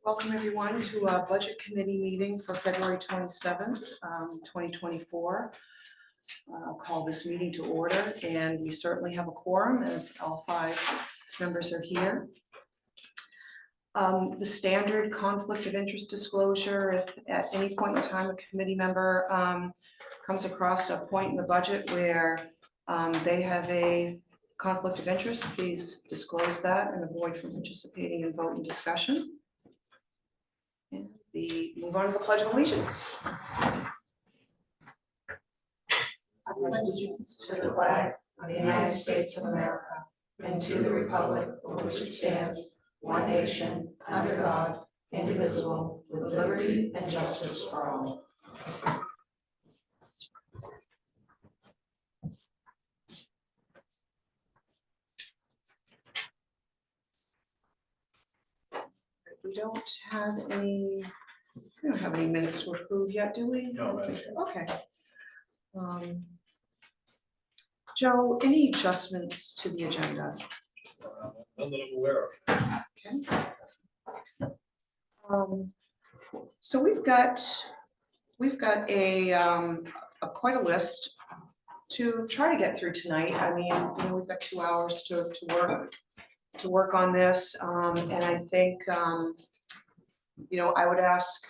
Welcome everyone to our budget committee meeting for February 27th, 2024. I'll call this meeting to order, and we certainly have a quorum as all 5 members are here. The standard conflict of interest disclosure: if at any point in time a committee member comes across a point in the budget where they have a conflict of interest, please disclose that and avoid from participating in vote and discussion. And move on to the Pledge of Allegiance. I pledge allegiance to the flag of the United States of America and to the republic for which it stands, one nation, under God, indivisible, with liberty and justice for all. We don't have any minutes to approve yet, do we? No, I don't think so. Okay. Joe, any adjustments to the agenda? None that I'm aware of. Okay. So we've got a quite a list to try to get through tonight. I mean, we've got 2 hours to work on this, and I think I would ask,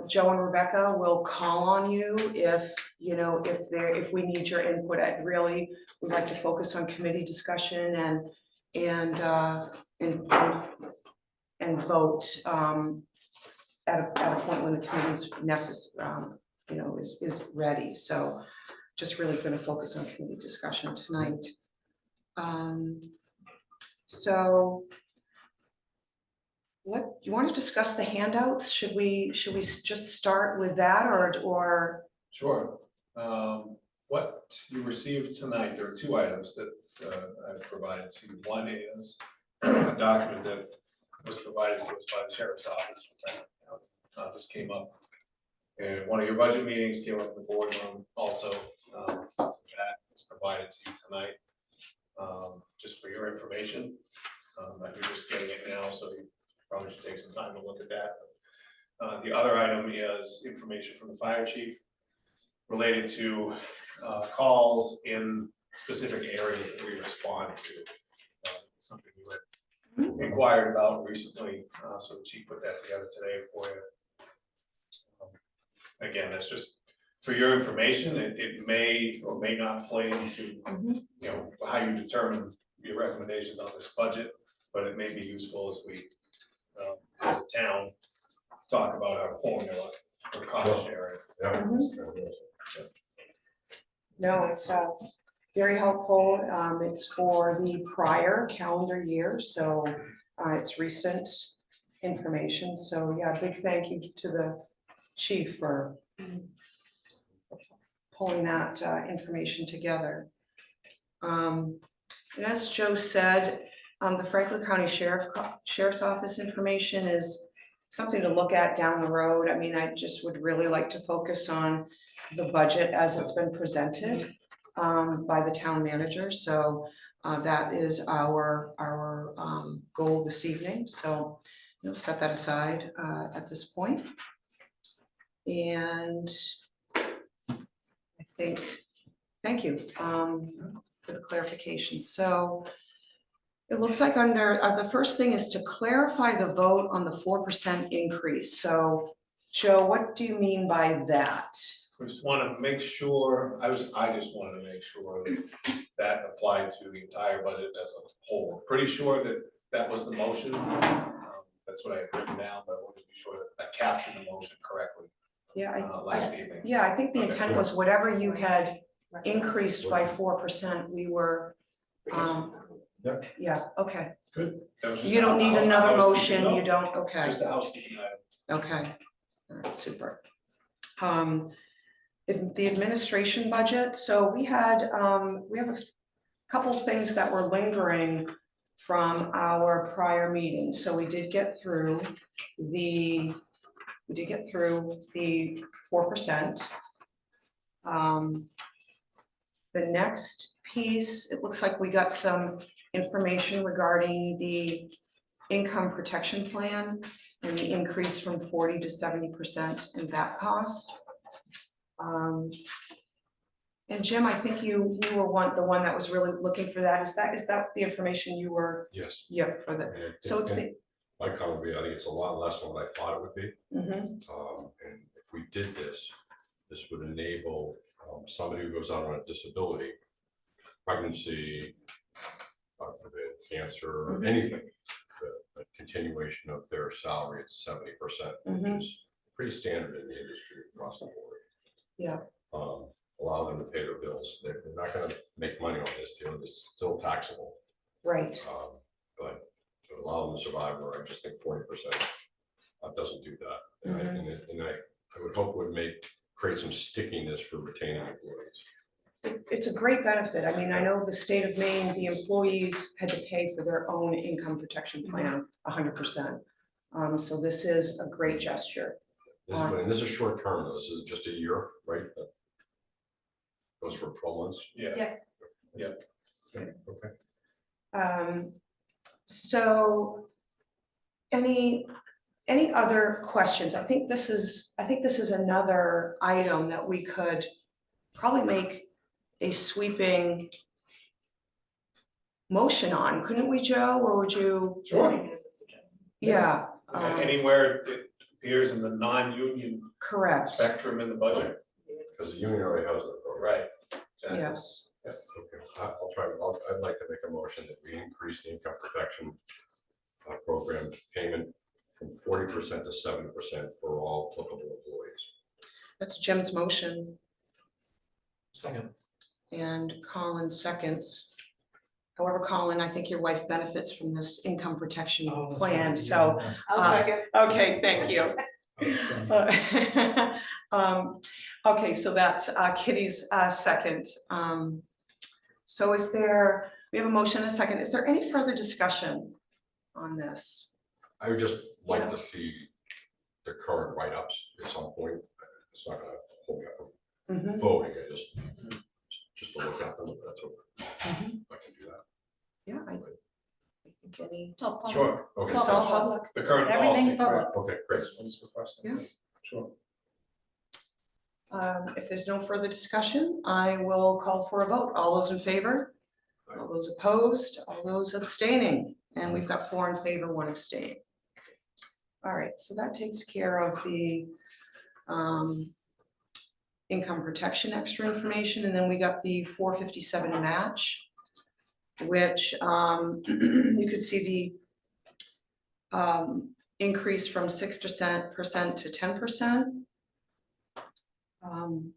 Joe and Rebecca will call on you if we need your input. I really would like to focus on committee discussion and vote at a point when the committee's is ready. So just really going to focus on committee discussion tonight. So what you want to discuss the handouts? Should we just start with that or? Sure. What you received tonight, there are 2 items that I've provided to you. One is a document that was provided to us by the Sheriff's Office. This came up in one of your budget meetings, came up in the boardroom also. That is provided to you tonight, just for your information. You're just getting it now, so you probably should take some time to look at that. The other item is information from the fire chief related to calls in specific areas that we respond to. Something you had inquired about recently, so the chief put that together today for you. Again, that's just for your information. It may or may not play into how you determine your recommendations on this budget, but it may be useful as we as a town talk about our formula for cost sharing. No, it's very helpful. It's for the prior calendar year, so it's recent information. So yeah, big thank you to the chief for pulling that information together. And as Joe said, the Franklin County Sheriff's Office information is something to look at down the road. I mean, I just would really like to focus on the budget as it's been presented by the town manager. So that is our goal this evening. So set that aside at this point. And I think, thank you for the clarification. So it looks like under the first thing is to clarify the vote on the 4% increase. So Joe, what do you mean by that? I just want to make sure, I just wanted to make sure that applied to the entire budget as a whole. Pretty sure that was the motion. That's what I had written down, but I wanted to be sure that I captured the motion correctly. Yeah, last evening. Yeah, I think the intent was whatever you had increased by 4%, we were, yeah, okay. Good. You don't need another motion, you don't, okay. Just a housekeeping item. Okay, all right, super. The administration budget, so we have a couple things that were lingering from our prior meetings. So we did get through the 4%. The next piece, it looks like we got some information regarding the income protection plan and the increase from 40% to 70% in that cost. And Jim, I think you were the one that was really looking for that. Is that the information you were? Yes. Yeah, for the, so it's the. My comment would be, I think it's a lot less than what I thought it would be. Mhm. And if we did this, this would enable somebody who goes out on a disability, pregnancy, God forbid, cancer, or Mhm. anything, the continuation of their salary at 70%, Mhm. which is pretty standard in the industry across the board. Yeah. Allow them to pay their bills. They're not going to make money on this deal. It's still taxable. Right. But to allow them to survive, or I just think 40% doesn't do that. And I would hope would create some stickiness for retaining employees. It's a great benefit. I mean, I know the state of Maine, the employees had to pay for their own income protection plan 100%. So this is a great gesture. This is short term, though. This is just a year, right? That goes for 12 months. Yeah. Yes. Okay. So any other questions? I think this is another item that we could probably make a sweeping motion on, couldn't we, Joe? Or would you? Sure. Yeah. Anywhere it appears in the non-union Correct. spectrum in the budget. Because the union already has that program. Right. Exactly. Yes. Okay, I'd like to make a motion that we increase the income protection program payment from 40% to 70% for all applicable employees. That's Jim's motion. Second. And Colin seconds. However, Colin, I think your wife benefits from this income protection plan, so. I'll Uh, second. Okay, thank you. Okay, so that's Kitty's second. So we have a motion and a second. Is there any further discussion on this? I would just like to see the current write-ups at some point. It's not gonna hold me up from Mhm. voting, just to look at them, if that's okay. I can do that. Yeah, I think any, Sure. Okay, it's all public. The current Everything's policy, right? okay, great. One's requesting. Yeah. Sure. If there's no further discussion, I will call for a vote. All those in favor? All those opposed? All those abstaining? And we've got 4 in favor, 1 abstain. All right, so that takes care of the income protection extra information, and then we got the 457 match, which you could see the increase from 6% to 10%.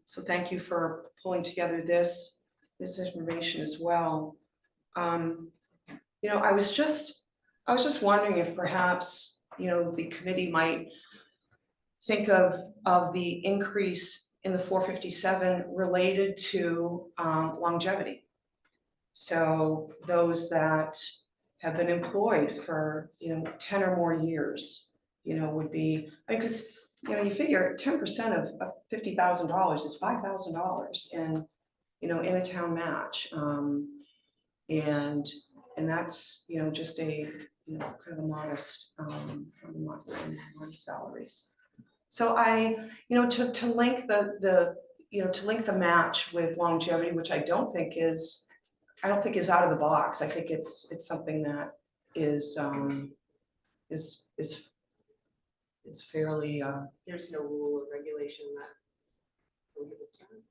So thank you for pulling together this information as well. You know, I was just wondering if perhaps, you know, the committee might think of the increase in the 457 related to longevity. So those that have been employed for, you know, 10 or more years, you know, would be, because, you know, you figure 10% of $50,000 is $5,000 in, you know, in a town match. And that's, you know, just a, you know, kind of a modest salaries. So you know, to link the match with longevity, which I don't think is out of the box. I think it's something that is fairly, There's no rule or regulation that prohibits that.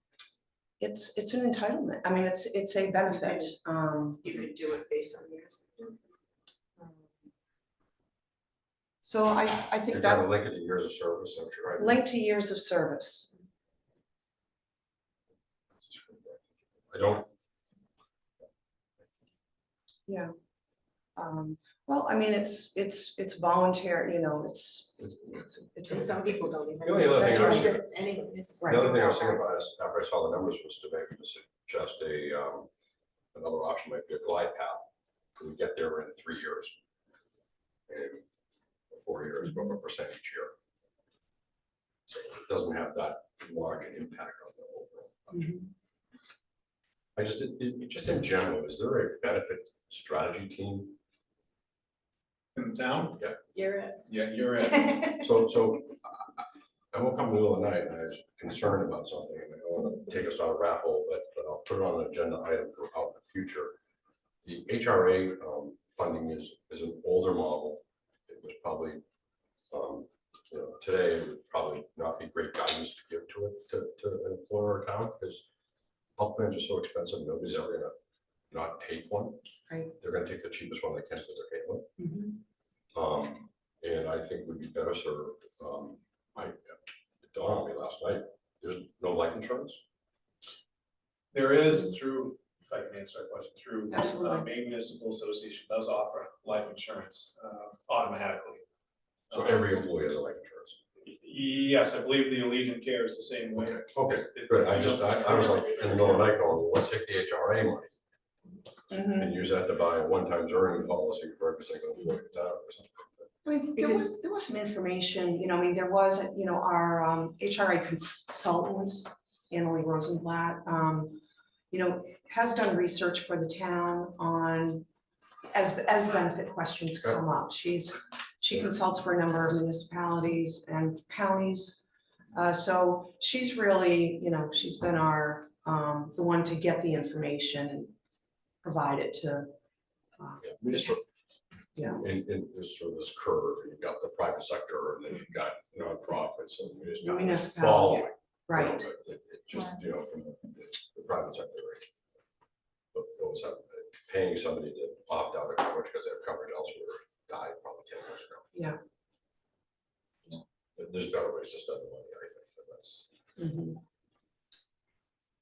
it's an entitlement. I mean, it's a benefit. You could do it based on years. So I think You're trying that to link it to years of service, so you're right. linked to years of service. I don't, Yeah. Well, I mean, it's voluntary, you know, it's And some people don't even. The only other thing I was- Use it anyways. Right. the other thing I was thinking about is, after I saw the numbers, was to maybe suggest another option might be a glide path. We get there in 3 years. And 4 years, but 1% each year. So it doesn't have that large an impact on the overall budget. I just in general, is there a benefit strategy team in the town? You're it. Yeah, you're in. So I woke up in the middle of the night and I was concerned about something, and I don't want to take us down a rabbit hole, but I'll put it on an agenda item for out in the future. The HRA funding is an older model. It was probably, today it would probably not be great guidance to give to it, to an employer or town, because health plans are so expensive, nobody's ever gonna not take one. Right. They're gonna take the cheapest one they can for their family. Mhm. And I think we'd be better served, it dawned on me last night, there's no life insurance. There is through, if I can answer that question, through Absolutely. Maine Municipal Association does offer life insurance automatically. So every employee has a life insurance. Yes, I believe the Allegiant Care is the same way. Okay, good. I was like in the middle of the night going, well, let's take the HRA money Mhm. and use that to buy a one-time earning policy for every single employee in town or something. I mean, there was some information, I mean, there was, our HRA consultant, Annalie Rosenblatt, has done research for the town on, as benefit questions come up. She consults for a number of municipalities and counties. So she's really, she's been our, the one to get the information and provide it to, Yeah, we just look in this sort of this curve, you've got the private sector and then you've got nonprofits and municipalities Municipality, following. right. It just, from the private sector, right? But those have, paying somebody to opt out of coverage because they have coverage elsewhere died probably 10 years ago. Yeah. There's better ways to spend the money, I think, but Mhm,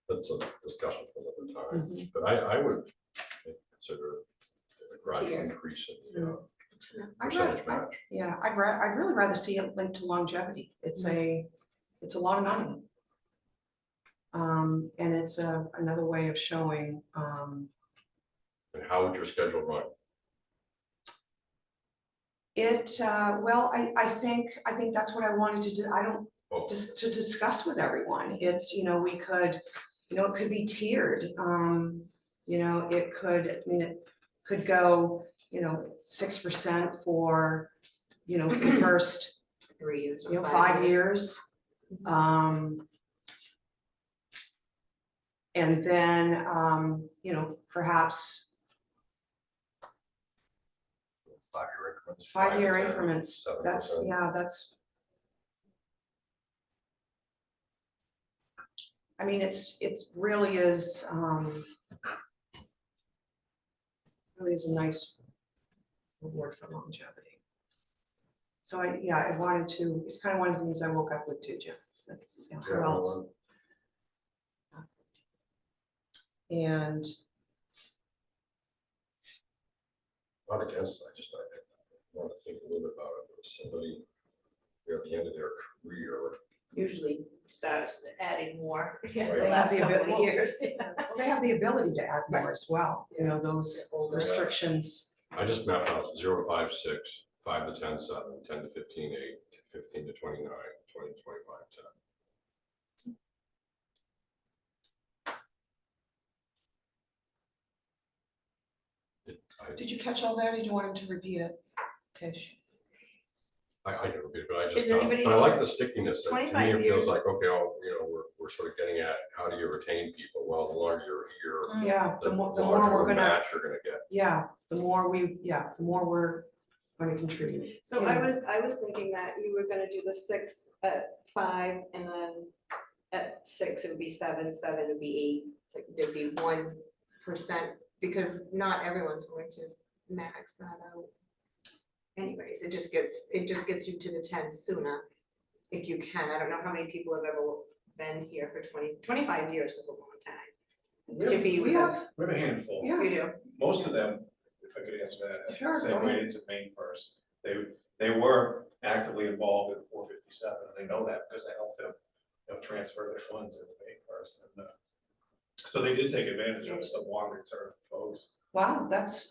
that's a discussion for another time. mhm. But I would consider a gradual Tier. increase in the I'd percentage rather- match. Yeah, I'd really rather see it linked to longevity. It's a lot of money. And it's another way of showing, And how would your schedule run? well, I think that's what I wanted to do. I don't, Oh, just to discuss with everyone. It's, we could, it could be tiered. It could go, 6% for, for the first, 3 years. 5 years. And then, perhaps 5-year increments. 5-year 5%, increments. That's, 7%. that's. I mean, it really is, really is a nice reward for longevity. So I wanted to, it's kind of one of the things I woke up with too, Jim. It's like, Yeah, who else? And Not against it, I want to think a little bit about it. If somebody, they're at the end of their career, Usually starts adding more in Right. the They last have the couple of ability- years. well, they have the ability to add more as well, those Older. restrictions. I just mapped out 0 to 5, 6, 5 to 10, 7, 10 to 15, 8, 15 to 29, 20 to 25, 10. Did you catch all that, or did you want him to repeat it? Okay. I can repeat it, but I Is just, anybody- but I like the stickiness. To me, 25 it feels years. like, okay, we're sort of getting at how do you retain people? Well, the longer you're here, Yeah, the more larger we're the gonna, match you're gonna get. the more we're gonna contribute. So I was thinking that you were gonna do the 6 at 5 and then at 6 it would be 7, 7 would be 8. Like there'd be 1%, because not everyone's going to max that out. Anyways, it just gets you to the 10 sooner if you can. I don't know how many people have ever been here for 25 years is a long time. To be We with have, We have a handful. yeah, You do. Most of them, if I could answer that, Sure, have go segued into Maine first. They were actively involved in 457, and they know that because I helped them, transfer their funds into Maine first. And so they did take advantage of some longer term folks. wow, that's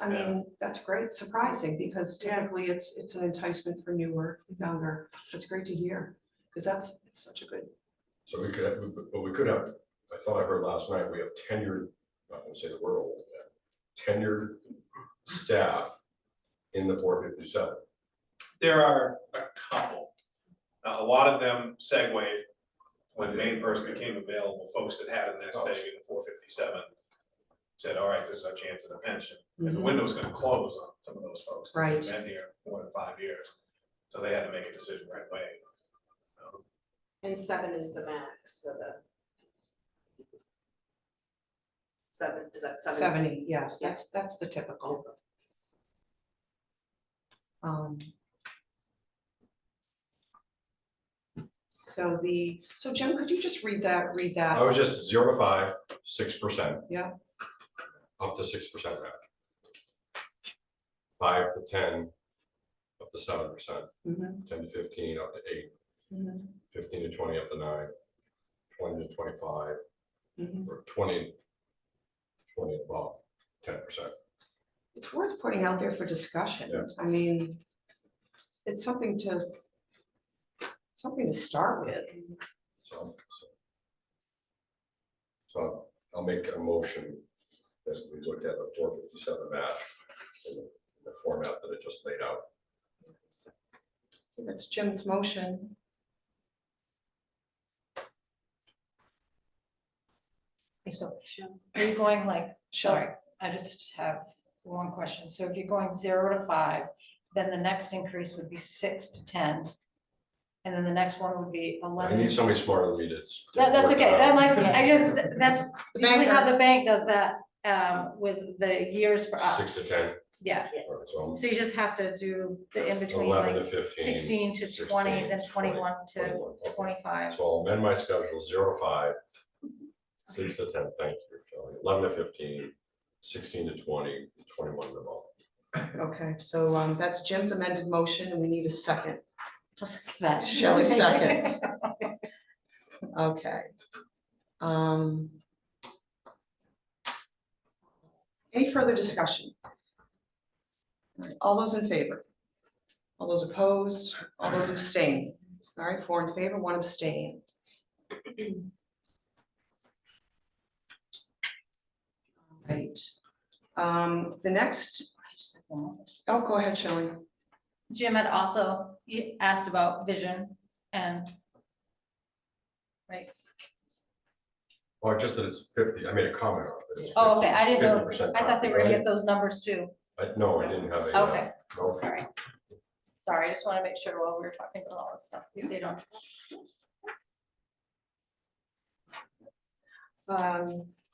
great, surprising, because typically it's an enticement for newer, younger. It's great to hear, because it's such a good, So we could have, but we could have, I thought I heard last night, we have tenured, not gonna say the word old yet, tenured staff in the 457? There are a couple. A lot of them segued when Maine First became available, folks that had a nest egg in the 457 said, all right, this is our chance at a pension. And the window's gonna close on some of those folks. 'Cause Right. they've been here more than 5 years. So they had to make a decision right away. And 7 is the max for the. 7, is that 7? 70, yes, that's the typical. So Jim, could you just read that? I was just 0 to 5, 6%. Yeah. Up to 6% match. 5 to 10, up to 7%. Mhm, 10 to 15, up to 8. mhm, 15 to 20, up to 9. 20 to 25, mhm. or 20 above, 10%. It's worth putting out there for discussion. Yeah. I mean, it's something to start with. So I'll make a motion as we look at the 457 match in the format that it just laid out. That's Jim's motion. So are you going like, sorry, I just have one question. So if you're going 0 to 5, then the next increase would be 6 to 10. And then the next one would be I 11. need somebody smarter than me to. That's work it okay, out. that might, I just, that's The usually how banker. the bank does that, with the years for 6 us. to 10, Yeah, all right, so so you just have to do the in between, 11 like to 15. 16 to 20, 16, then 21 to 21, okay. 25. So I'll amend my schedule 0 to 5, 6 to 10, thank you, Shelley. 11 to 15, 16 to 20, 21 to above. Okay, so that's Jim's amended motion and we need a second. Just that. Shelley seconds. Okay. Any further discussion? All right, all those in favor? All those opposed? All those abstain? All right, 4 in favor, 1 abstain. Right. The next, oh, go ahead, Shelley. Jim had also asked about vision and. Right, Well, just that it's 50, I made a comment on it. It's oh, okay, I didn't know, 50% I thought they were gonna copyright. get those numbers too. No, I didn't have a. Okay, No. sorry. Sorry, I just wanna make sure while we were talking about all this stuff, we stayed on.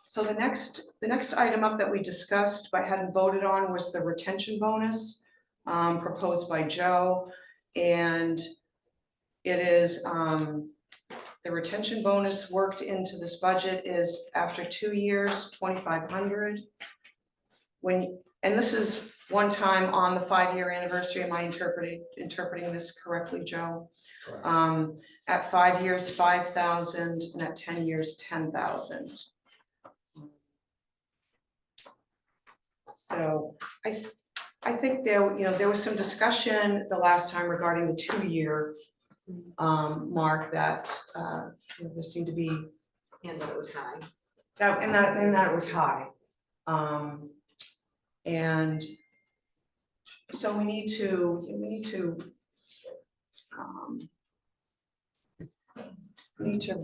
So the next item up that we discussed but hadn't voted on was the retention bonus proposed by Joe. And it is, the retention bonus worked into this budget is after 2 years, 2,500. And this is one time on the 5-year anniversary. Am I interpreting this correctly, Joe? Correct. At 5 years, 5,000, and at 10 years, 10,000. So I think there was some discussion the last time regarding the 2-year mark that there seemed to be And that it was high. that it was high. And so we need to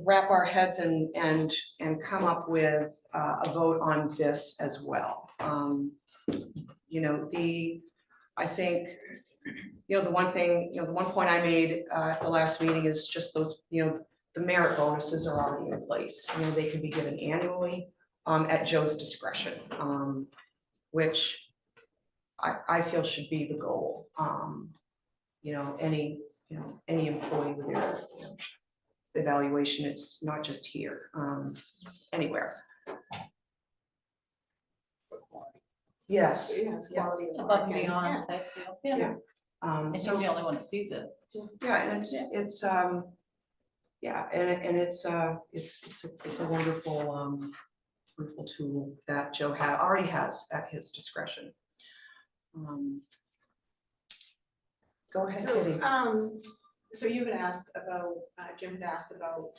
wrap our heads and come up with a vote on this as well. I think, the one thing, the one point I made at the last meeting is just those, the merit bonuses are already in place. They can be given annually at Joe's discretion, which I feel should be the goal. Any employee with their evaluation, it's not just here, anywhere. Yes. Yeah, it's Yeah. quality of Above life, and yeah. beyond type deal, yeah, Yeah. and he's So, the only one that sees it. yeah, and it's a wonderful, wonderful tool that Joe already has at his discretion. Go ahead, Kitty. So you had asked about, Jim had asked about,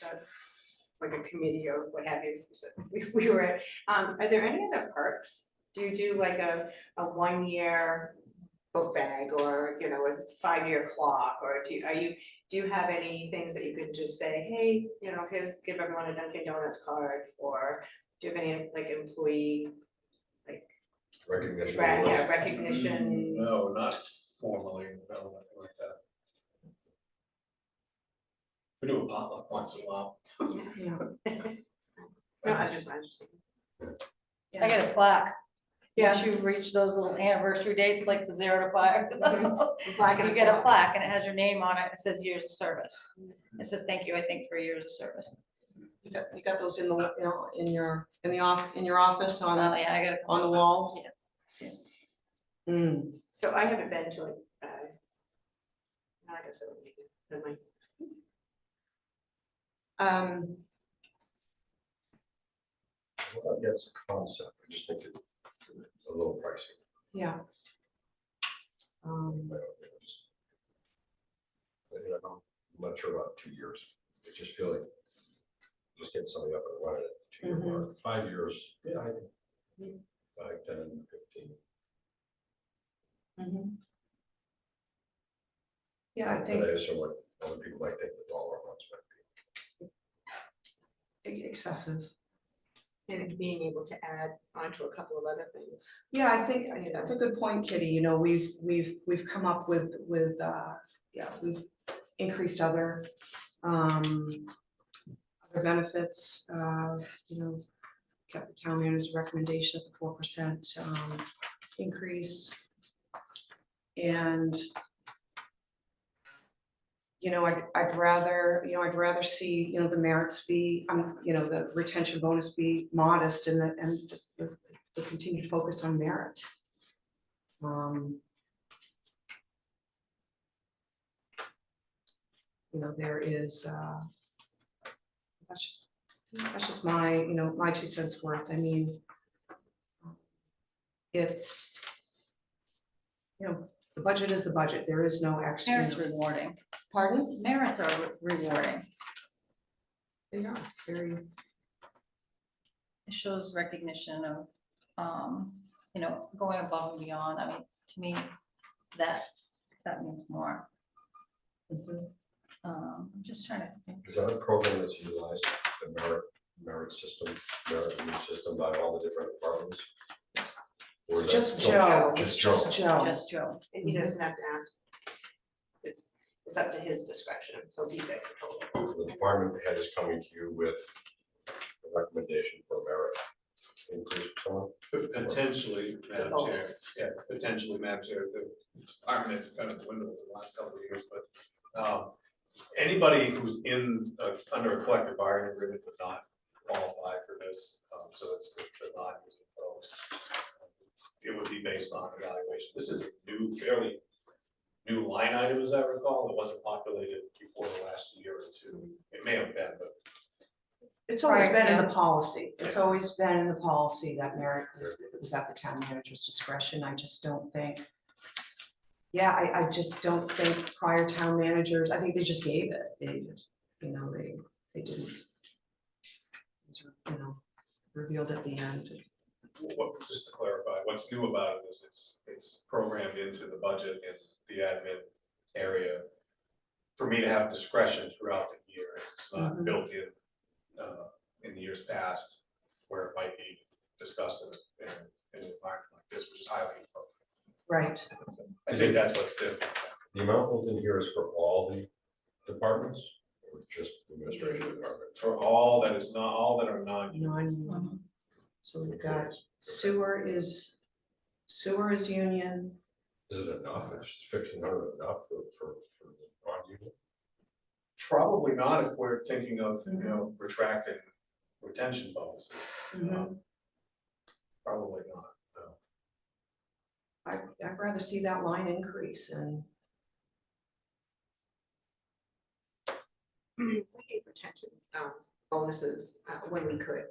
like a committee or what have you, so we were, are there any other perks? Do you do like a 1-year book bag 5-year clock, or do you have any things that you could just say, hey, give everyone a Dunkin' Donuts card, or do you have any like employee, Recognition. recognition? No, not formally, no, nothing like that. We do a potluck once in a while. Yeah. No, I was just I get a plaque. Yeah. Once you've reached those little anniversary dates, like the 0 to 5. Plaque and You get a plaque and it has your name on it. It says years of service. It says, thank you, I think, for years of service. You got those in the, in your office Oh, on, yeah, I got it. on the walls? Yeah. Mm. So I haven't been to it. I guess I would make it. Never mind. That's a concept, I just think it's a little pricey. Yeah. I don't know, just- I'm not sure about 2 years, I just feel like just get somebody up and running at 2 year mark, 5 years, yeah, I think 5, 10, 15. Mhm. Yeah, I But think I assume what other people might think the dollar amounts might be. excessive. And being able to add onto a couple of other things. Yeah, I think that's a good point, Kitty. You know, we've come up with, yeah, we've increased other benefits, kept the town manager's recommendation at the 4% increase. And I'd rather see, the merits be, the retention bonus be modest and just the continued focus on merit. There is, that's just my, my 2 cents worth. I mean, it's, the budget is the budget. There is no action. Merit's rewarding. Pardon? Merits are rewarding. They are very, It shows recognition of, going above and beyond. I mean, to me, that means more. mhm. I'm just trying to think. Is that a program that's utilized, the merit system by all the different departments? Or is It's that just still- Joe. It's Just just Joe. Just Joe. And he doesn't have to ask. It's up to his discretion, so he's got control. So the department head is coming to you with a recommendation for merit increase for someone? Potentially, Madam Chair, bonus. yeah, potentially, Madam Chair, the department has kind of dwindled in the last couple of years, but anybody who's under a collective bargaining agreement would not qualify for this, so it's the non-union folks. It would be based on evaluation. This is a fairly new line item, as I recall. It wasn't populated before the last year or two. It may have been, but It's always Right, been in yeah. the policy. It's always been in the policy that merit was at the town manager's discretion. I just don't think. Yeah, I just don't think prior town managers, I think they just gave it. They just, they didn't. It's, revealed at the end. just to clarify, what's new about it is it's programmed into the budget in the admin area for me to have discretion throughout the year. It's not Mhm. built in the years past where it might be discussed in an environment like this, which is highly appropriate. Right. I think that's what's different. The amount built in here is for all the departments or just the administration department? For all that are non-union. Non-union. So we've got sewer is union. Is it enough? Is 1,500 enough for non-union? Probably not if we're thinking of, retracting retention bonuses. Mhm. Probably not, no. I'd rather see that line increase and. We gave retention bonuses when we could.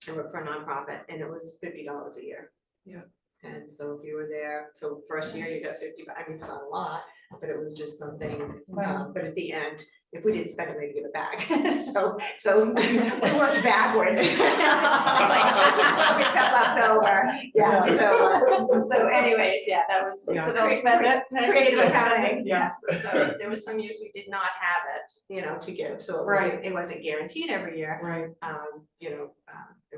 And we're for a nonprofit, and it was $50 a year. Yeah. And so if you were there, so first year you got 50, I mean, it's not a lot, but it was just something, Right. but at the end, if we didn't spend it, we'd give it back. So we worked backwards. It's like, this is what we got left over. Yeah, so anyways, yeah, that was. Yeah. So they'll spend it. Creative accounting, Yeah. yes, so there was some years we did not have it, to give, so it wasn't guaranteed every year. Right, And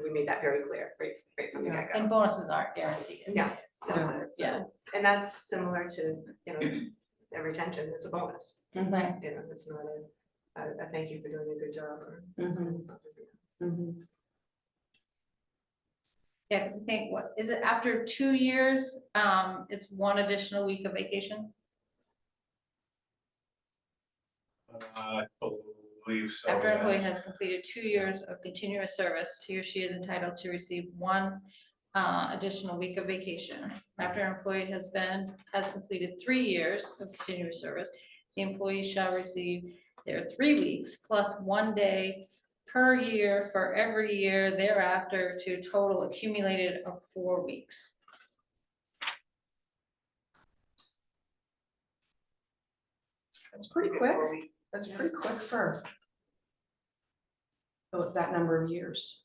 we made that very clear, right from the Yeah. get-go. And bonuses aren't guaranteed. No, that's Yeah. it, so- Yeah. And that's similar to, a retention, it's a bonus, Right. it's not a thank you for doing a good job or. Yeah, because I think, what, is it after 2 years, it's 1 additional week of vacation? I believe so. After an employee yes. has completed 2 years of continuous service, he or she is entitled to receive 1 additional week of vacation. After an employee has completed 3 years of continuous service, the employee shall receive their 3 weeks plus 1 day per year for every year thereafter, to a total accumulated of 4 weeks. that's pretty quick, that's pretty quick for that number of years,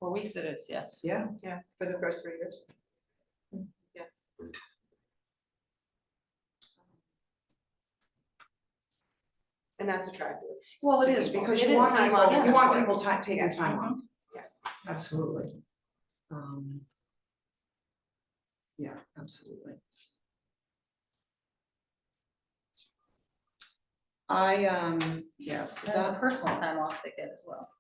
4 weeks it is, yes. yeah. Yeah, for the first 3 years. And that's attractive. Well, it is, because It you want is. people, Time off is you want important. people taking Yeah. time off. Yeah. Absolutely. Yeah, absolutely. Yes, And the personal time off they get as well.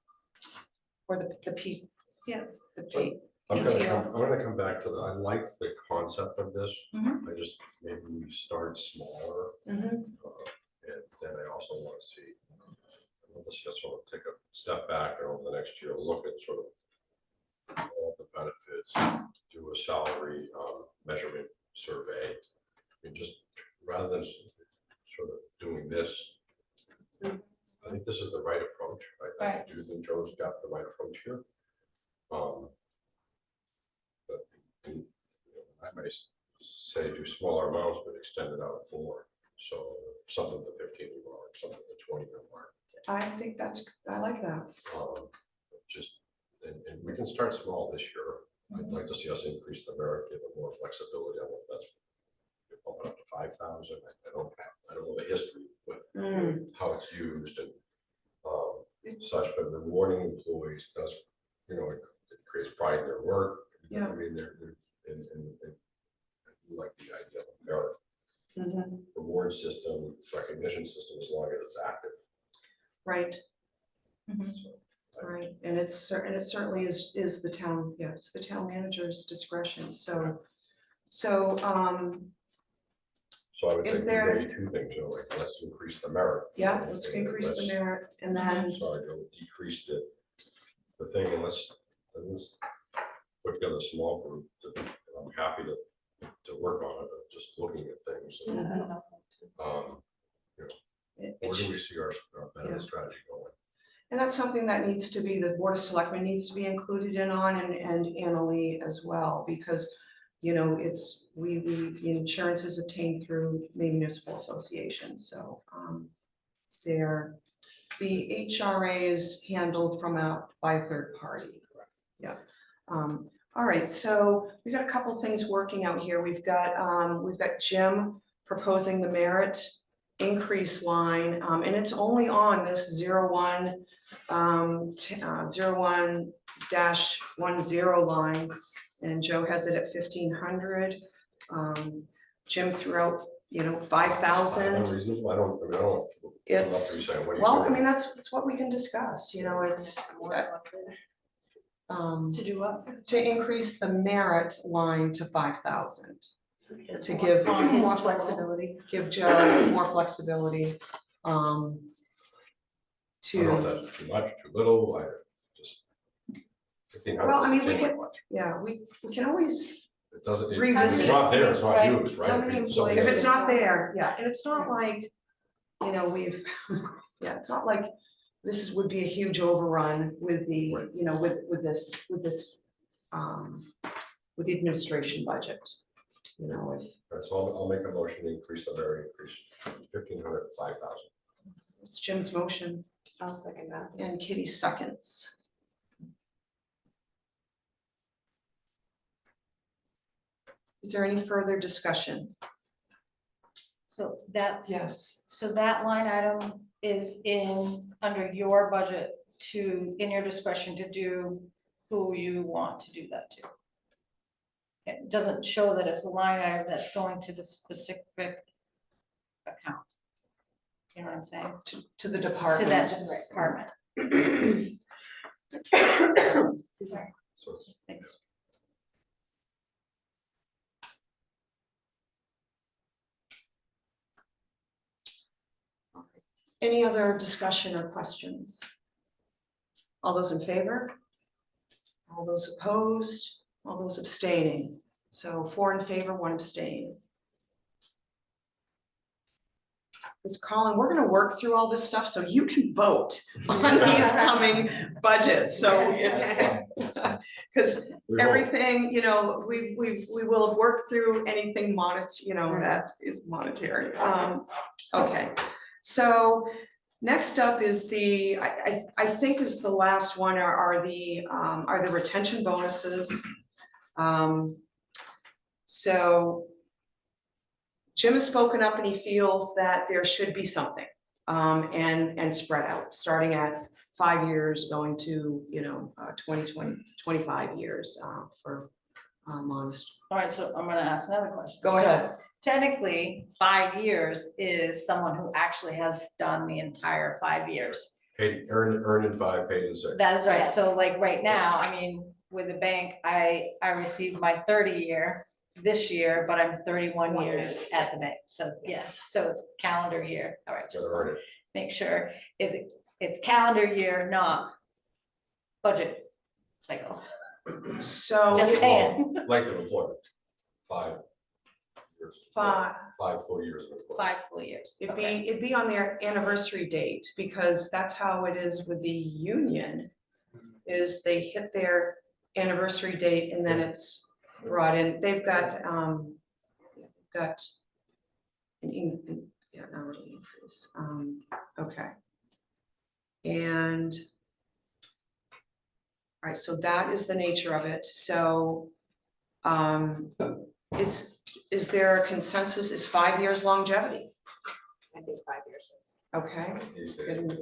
or the P. Yeah. The P, I'm PTO. gonna come back to I like the concept of this. Mhm. I just, maybe we start smaller, Mhm. and then I also want to see, let's just sort of take a step back and over the next year, look at sort of all the benefits, do a salary measurement survey. And just, rather than sort of doing this, I think this is the right approach. I Right. do think Joe's got the right approach here. But I might say do smaller amounts, but extend it out forward. So something to 15 mark, something to 20 mark. I think I like that. Just, and we can start small this year. I'd like to see us increase the merit, give it more flexibility. I don't know if that's bump it up to 5,000. I don't know the history, but how it's used and such, but rewarding employees does, it creates pride in their work. Yeah. I mean, they're and I like the idea of merit reward system, recognition system, as long as it's active. Right, So, right, and it certainly is the town, yeah, it's the town manager's discretion, so. So I would Is say there- maybe 2 things, like let's increase the merit. Yeah, let's And increase the let's- merit, and then, Sorry, decrease the thing, and let's put together a small group. I'm happy to work on it, but just looking at things. And, it where do should- we see our benefit strategy going? and that's something that needs to be, the Board of Selectmen needs to be included in on, and Annalee as well, because, it's, insurance is obtained through Maine Municipal Association, so, the HRA is handled by a third party. Yeah. All right, so we've got a couple things working out here. We've got Jim proposing the merit increase line, and it's only on this 01-10 line, and Joe has it at 1,500. Jim threw out, 5,000. Unreasonable, I don't want people to come up It's, to me saying, what are you well, I doing? mean, that's what we can discuss, it's, To do what? to increase the merit line to 5,000. To More flexibility. give Joe more flexibility, I don't know if to, that's too much, too little, I just. 1,500 Well, I mean, doesn't we seem like can- much. yeah, we can always, It doesn't, if revisit it's it. not there, it's not Right. used, right? How many If somebody if employees- it's else- not there, yeah, and it's not like, we've, yeah, it's not like would be a huge overrun with the, Right. with the administration budget. you know, if All right, so I'll make a motion to increase the merit increase from 1,500 to 5,000. it's Jim's motion I'll second that. and Kitty seconds. Is there any further discussion? So that's, Yes. so that line item is under your budget in your discretion to do who you want to do that to. It doesn't show that it's a line item that's going to the specific account. You know what I'm saying? To the To department. that department. Sorry. So it's, Any other discussion or questions? All those in favor? All those opposed? All those abstaining? So 4 in favor, 1 abstain. Because Colin, we're gonna work through all this stuff so you can vote on these coming budgets, so it's. Because we hope. everything, you know, we will have worked through anything that is monetary. Okay, so next up is I think is the last one are the retention bonuses. So Jim has spoken up and he feels that there should be something, and spread out, starting at 5 years, going to, 25 years, for honest. All right, so I'm gonna ask another question. Go So ahead. Technically, 5 years is someone who actually has done the entire 5 years. Paid, earned in 5, paid in 6. That is right, so like right now, I mean, with the bank, I received my 30-year this year, but I'm 31 years at the bank, so yeah, so it's calendar year, all right, just Gotta earn it. make sure, it's calendar year, not budget cycle, So. just saying, Length of employment, 5 years. 5. 5 full years of employment. 5 full years. Okay. It'd be on their anniversary date, because that's how it is with the union, is they hit their anniversary date and then it's brought in, they've got an hourly increase, okay. And, all right, so that is the nature of it, so, is there a consensus, is 5 years longevity? I think 5 years is, Okay, These days.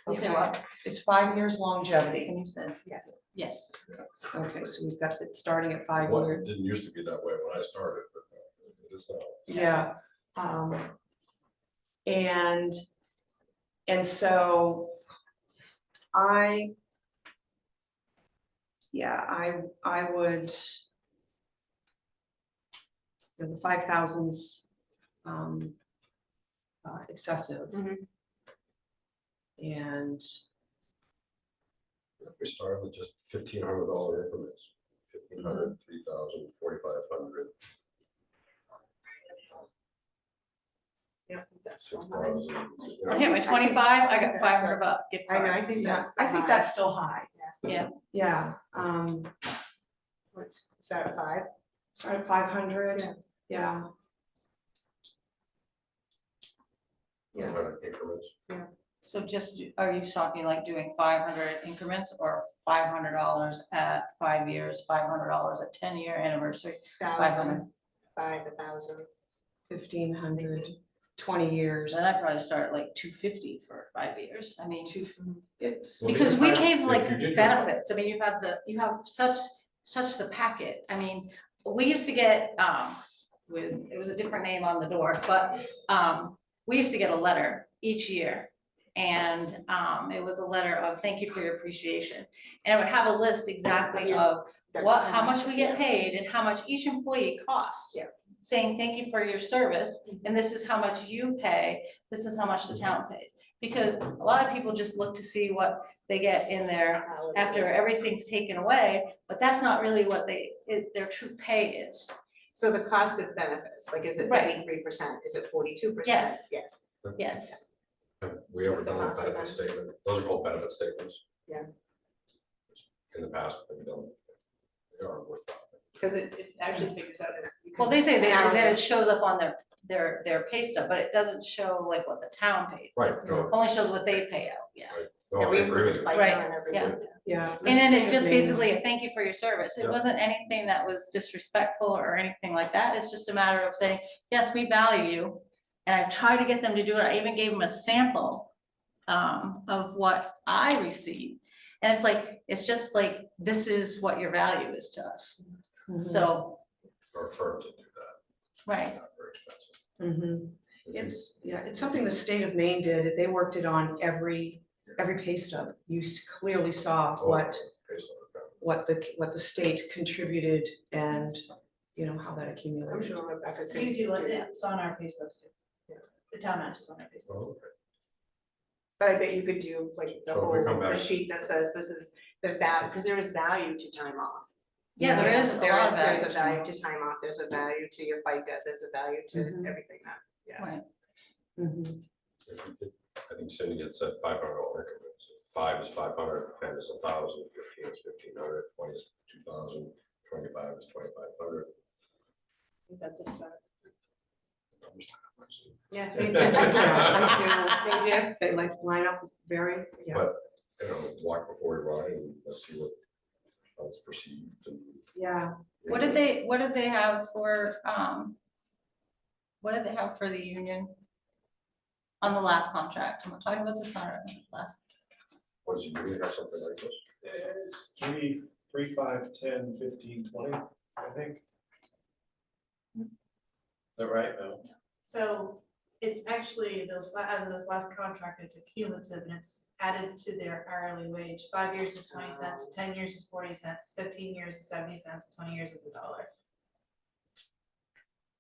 You say what? it's 5 years longevity, Can you say? yes. Yes, okay, so we've got it starting at 5 Well, years. it didn't used to be that way when I started, but it is now. Yeah, and so I would, the 5,000's excessive. Mhm. And If we started with just $1,500 increments, 1,500, 3,000, 4,500, Yeah, that's so high. 6,000. you I know. hit my 25, I got $500 gift I know, card. I think yeah, that's. I think that's still high. Yeah. Yeah, Start at 5. start at 500, Yeah. yeah. Yeah. 500 increments. So just, are you talking like doing 500 increments or $500 at 5 years, $500 at 10-year anniversary? 500. 1,000. 1,500, 20 years. Then I'd probably start at like 250 for 5 years, I mean, It's, Well, because if we I- gave if like you did your- benefits, I mean, you have such the packet, I mean, we used to get, it was a different name on the door, but, we used to get a letter each year. And, it was a letter of thank you for your appreciation, and it would have a list exactly of how much we get paid and how much each employee costs. Yeah. Saying thank you for your service, and this is how much you pay, this is how much the town pays. Because a lot of people just look to see what they get in their, after everything's taken away, but that's not really what their true pay is. So the cost of benefits, like, is it Right. 33%? Is it 42%? Yes. Yes. Yes, Have we ever What's the done a cost of benefit that? statement? Those are called benefit statements. Yeah. In the past, we've done. They are worth it. Because it actually figures out. Well, they say that Hourly. it shows up on their pay stub, but it doesn't show like what the town pays. Right, no, Only shows what they pay out, yeah. no, I agree with you. Right, and everything. Yeah. And then it's just basically a thank you for your service. It Yeah. wasn't anything that was disrespectful or anything like that. It's just a matter of saying, yes, we value you. And I've tried to get them to do it. I even gave them a sample of what I received. And it's just like, this is what your value is to us. Mhm. So, Or firms that do that, it's right, not very expensive. Mhm. It's something the state of Maine did. They worked it on every pay stub. You clearly saw Oh, what based on the what the state contributed and, how that I'm accumulated. sure Rebecca could You do it, do that. it's on our pay stubs too. The town matches on our pay stubs. Oh, okay. But I bet you could do like the So if we whole, come the back- sheet that says this is the value, because there is value to time off. yeah, there is a lot of value. There's a value to time off, there's a value to your FICA, there's a value to Mhm. everything that, yeah. Right. Mhm. If we did- I think Cindy had said $500 increments. 5 is 500, 10 is 1,000, 15 is 1,500, 20 is 2,000, 25 is 2,500. I think that's a start. I'm just not much. Yeah. They do, yeah, They do. they do. They like line up very, yeah. But, walk before you ride and let's see how it's perceived and. Yeah. What did they have for, what did they have for the union? On the last contract, I'm not talking about this contract, last, Was you really have something like this? It's 3, 3, 5, 10, 15, 20, I think. Is that right? No. So it's actually as of this last contract, it's a cumulative and it's added to their hourly wage. 5 years is 20 cents, 10 years is 40 cents, 15 years is 70 cents, 20 years is $1.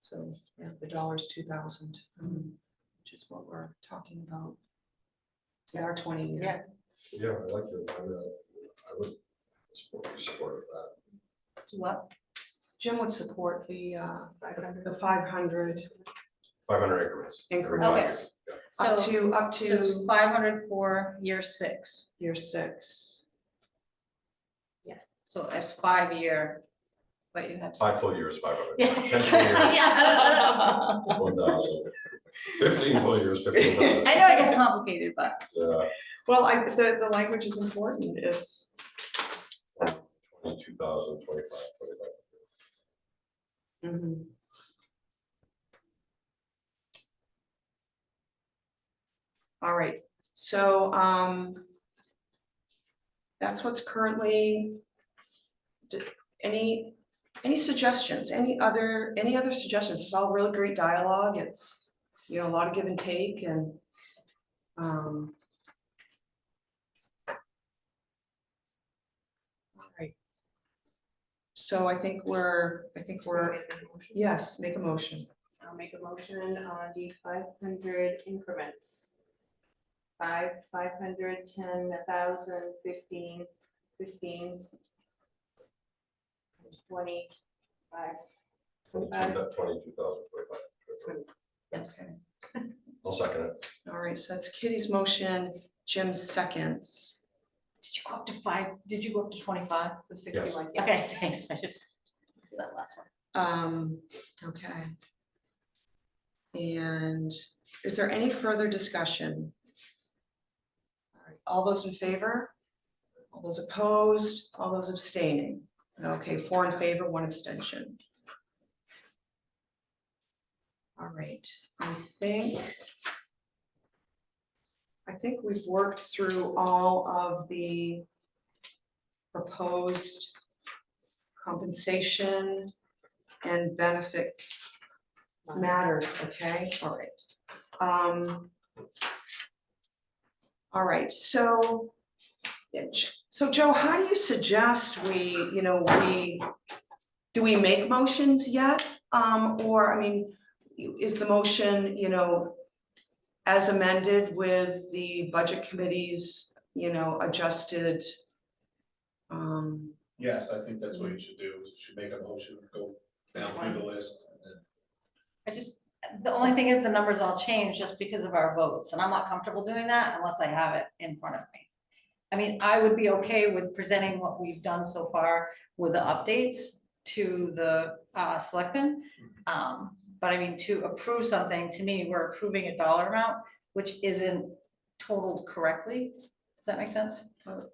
So, yeah, the dollar's 2,000, which is what we're talking about. Yeah, our 20 year. Yeah. Yeah, I like it. I would support that. what? Jim would support the 500. the 500 500 increments. every Increments. 5 years. So, up so to 500 for year 6, year 6. Yes. so it's 5-year, but you have. 5 full years, 500. Yeah. 10 full years, Yeah. 1,000. 15 full years, 15,000. I know it gets complicated, but Well, the language is important. It's 22,000, 25. mhm. All right, so that's what's currently. Any suggestions, any other suggestions? It's all really great dialogue. It's, a lot of give and take and all right. So I think we're, yes, make a motion. I'll make a motion on the 500 increments. 500, 10, 1,000, 15, 15. 25. 22,025. Yes. I'll second it. All right, so that's Kitty's motion, Jim's seconds. did you go up to 5? Did you go up to 25? So 61, yes. Okay, thanks, I just, that last one. Okay. And is there any further discussion? All right, all those in favor? All those opposed? All those abstaining? Okay, 4 in favor, 1 abstention. All right, I think we've worked through all of the proposed compensation and benefit matters, okay, all right. All right, so, so Joe, how do you suggest do we make motions yet? Or, I mean, is the motion, as amended with the budget committee's, adjusted? Yes, I think that's what you should do, is you should make a motion, go down through the list, and then The only thing is the numbers all change just because of our votes, and I'm not comfortable doing that unless I have it in front of me. I mean, I would be okay with presenting what we've done so far with the updates to the selectmen. But I mean, to approve something, to me, we're approving a dollar amount, which isn't totaled correctly. Does that make sense?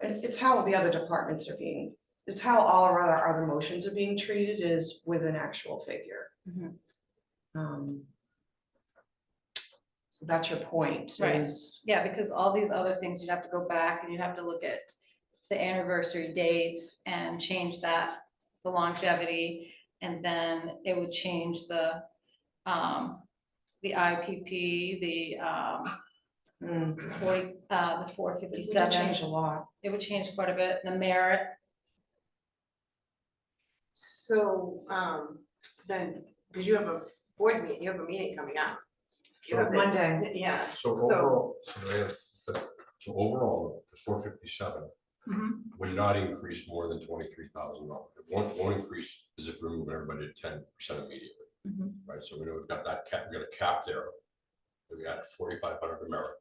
It's how the other departments are being, it's how all of our other motions are being treated is with an actual figure. Mhm. So that's your point, Right. is, Yeah, because all these other things, you'd have to go back and you'd have to look at the anniversary dates and change that, the longevity, and then it would change the IPP, the mm, 40, the four it would fifty-seven. change a lot. It would change quite a bit, the merit. So, then, because you have a board meeting, you have a meeting coming up. You have this- Monday. Yeah, So so, overall, so overall, the 457 would not increase more than $23,000. It won't increase as if we remove everybody at 10% immediately. Right, so we know we've got that cap, we got a cap there. We got 4,500 merit.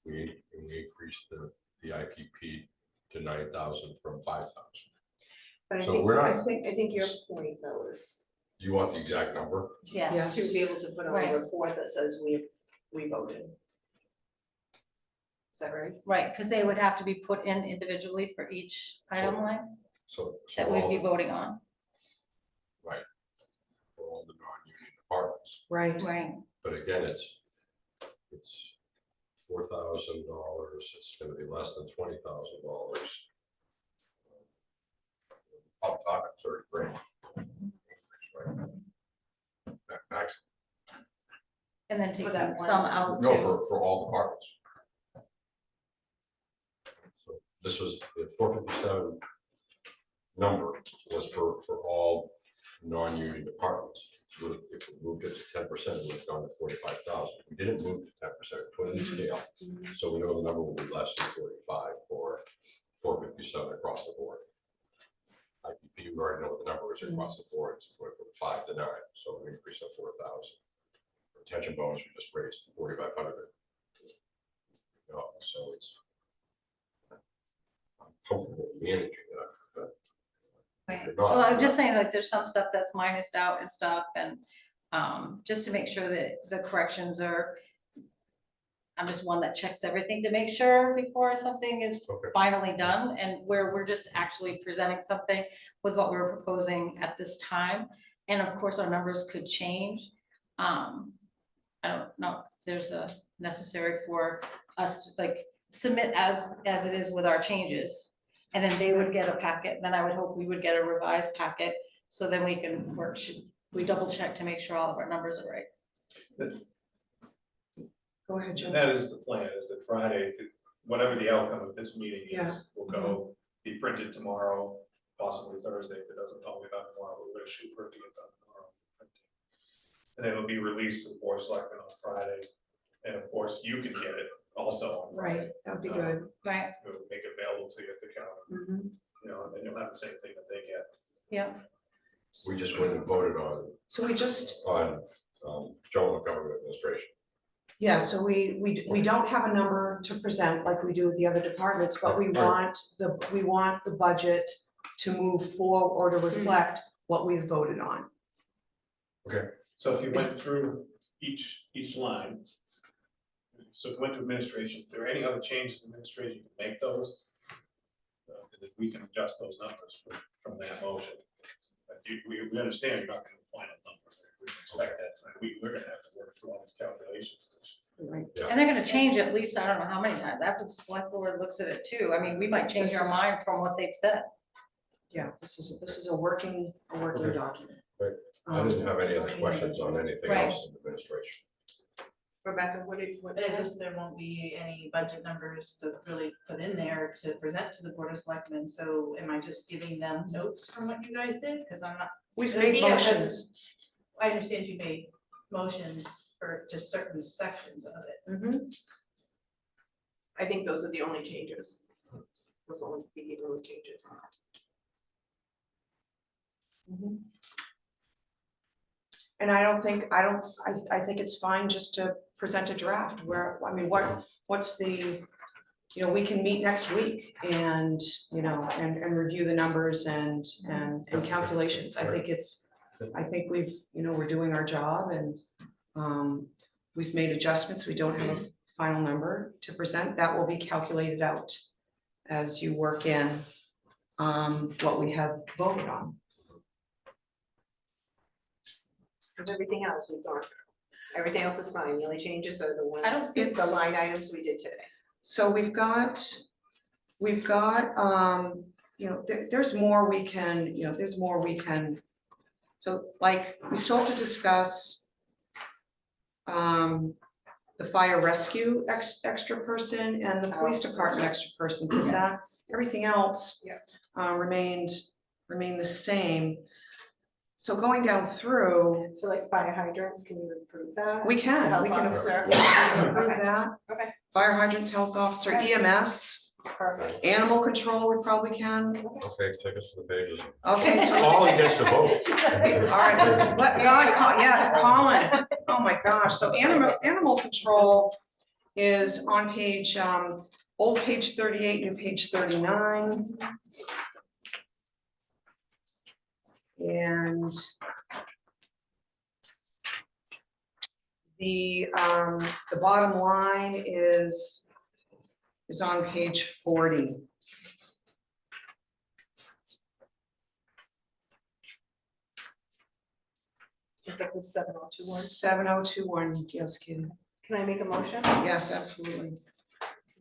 We increased the IPP to 9,000 from 5,000. but I So think, we're I not, think your point though is you want the exact number? Yes. to be able to put on Right. a report that says we voted. Is that right? Right, because they would have to be put in individually for each item line So that we'd be all, voting on. right, for all the non-union departments. Right, Right. But again, it's $4,000, it's gonna be less than $20,000. I'm talking 30 grand. Max, And then taking that one. some out no, too. for all departments. So this was, the 457 number was for all non-union departments. If we moved it to 10%, it would have gone to 45,000. We didn't move to 10%, we put it in scale. So we know the number will be less than 45 for 457 across the board. IPP, we already know what the number is across the board, it's going from 5 to 9, so an increase of 4,000. Retention bonus, we just raised 4,500. So it's, I'm comfortable managing that. Right. You're not- Well, I'm just saying, like, there's some stuff that's minused out and stuff, and just to make sure that the corrections are. I'm just one that checks everything to make sure before something is Okay. finally done, and where we're just actually presenting something with what we're proposing at this time. And of course, our numbers could change. I don't know if there's a necessary for us to like submit as it is with our changes. And then they would get a packet, then I would hope we would get a revised packet, so then we can work, we double check to make sure all of our numbers are right. go ahead, Jim. That is the plan, is that Friday, whatever the outcome of this meeting Yeah. is, will go, be printed tomorrow, possibly Thursday, if it doesn't all get done tomorrow, but we're gonna shoot for it to get done tomorrow. And then it'll be released to the board of selectmen on Friday, and of course, you can get it also on Friday. Right, that would be good. Right, We'll make it available to you at the counter, Mhm. you know, and then you'll have the same thing that they get. yeah, We just went and voted So we just, on general government administration. yeah, so we don't have a number to present like we do with the other departments, but we Right. want the budget to move forward or to reflect what we've voted on. So if you went through each line, so if you went to administration, if there are any other changes in administration, you can make those. And then we can adjust those numbers from that motion. But we understand you're not gonna find a number, we expect that tonight, we're gonna have to work through all these calculations. Right. and they're gonna change at least, I don't know how many times, after the select board looks at it too. I mean, we might change our mind from what they've said. Yeah, this is a working Okay. document. Right. I didn't have any other questions on anything Right. else in administration. Rebecca, what did, It's just there won't be any budget numbers to really put in there to present to the Board of Selectmen, so am I just giving them notes from what you guys did? Cause I'm not, We've To made me, it motions. I understand you made motions for just certain sections of it. Mhm. I think those are the only changes. Those only be the only changes. And I think it's fine just to present a draft where, I mean, what's the you know, we can meet next week and, you know, and review the numbers and calculations. I think we've, you know, we're doing our job and we've made adjustments. We don't have a final number to present. That will be calculated out as you work in what we have voted on. With everything else we've gone through. Everything else is fine, the only changes are the ones, I don't- the It's- line items we did today. So we've got, you know, there's more we can, you know, there's more we can. So like, we still have to discuss the fire rescue extra person and the police department extra person, because that, everything else Yeah. remained the same. So going down through, So like fire hydrants, can you improve that? we can Health approve officer? approve Okay. that. Okay. Fire hydrants, health officer, Okay. EMS, Perfect. animal control, we probably can. Okay, take us to the pages. Okay, so All let's, against the vote. all right, let's let God call, yes, Colin. Oh my gosh, so animal control is on page, old page 38, new page 39. And the bottom line is on page 40. Is that the 7021? 7021, yes, Kitty. Can I make a motion Yes, absolutely.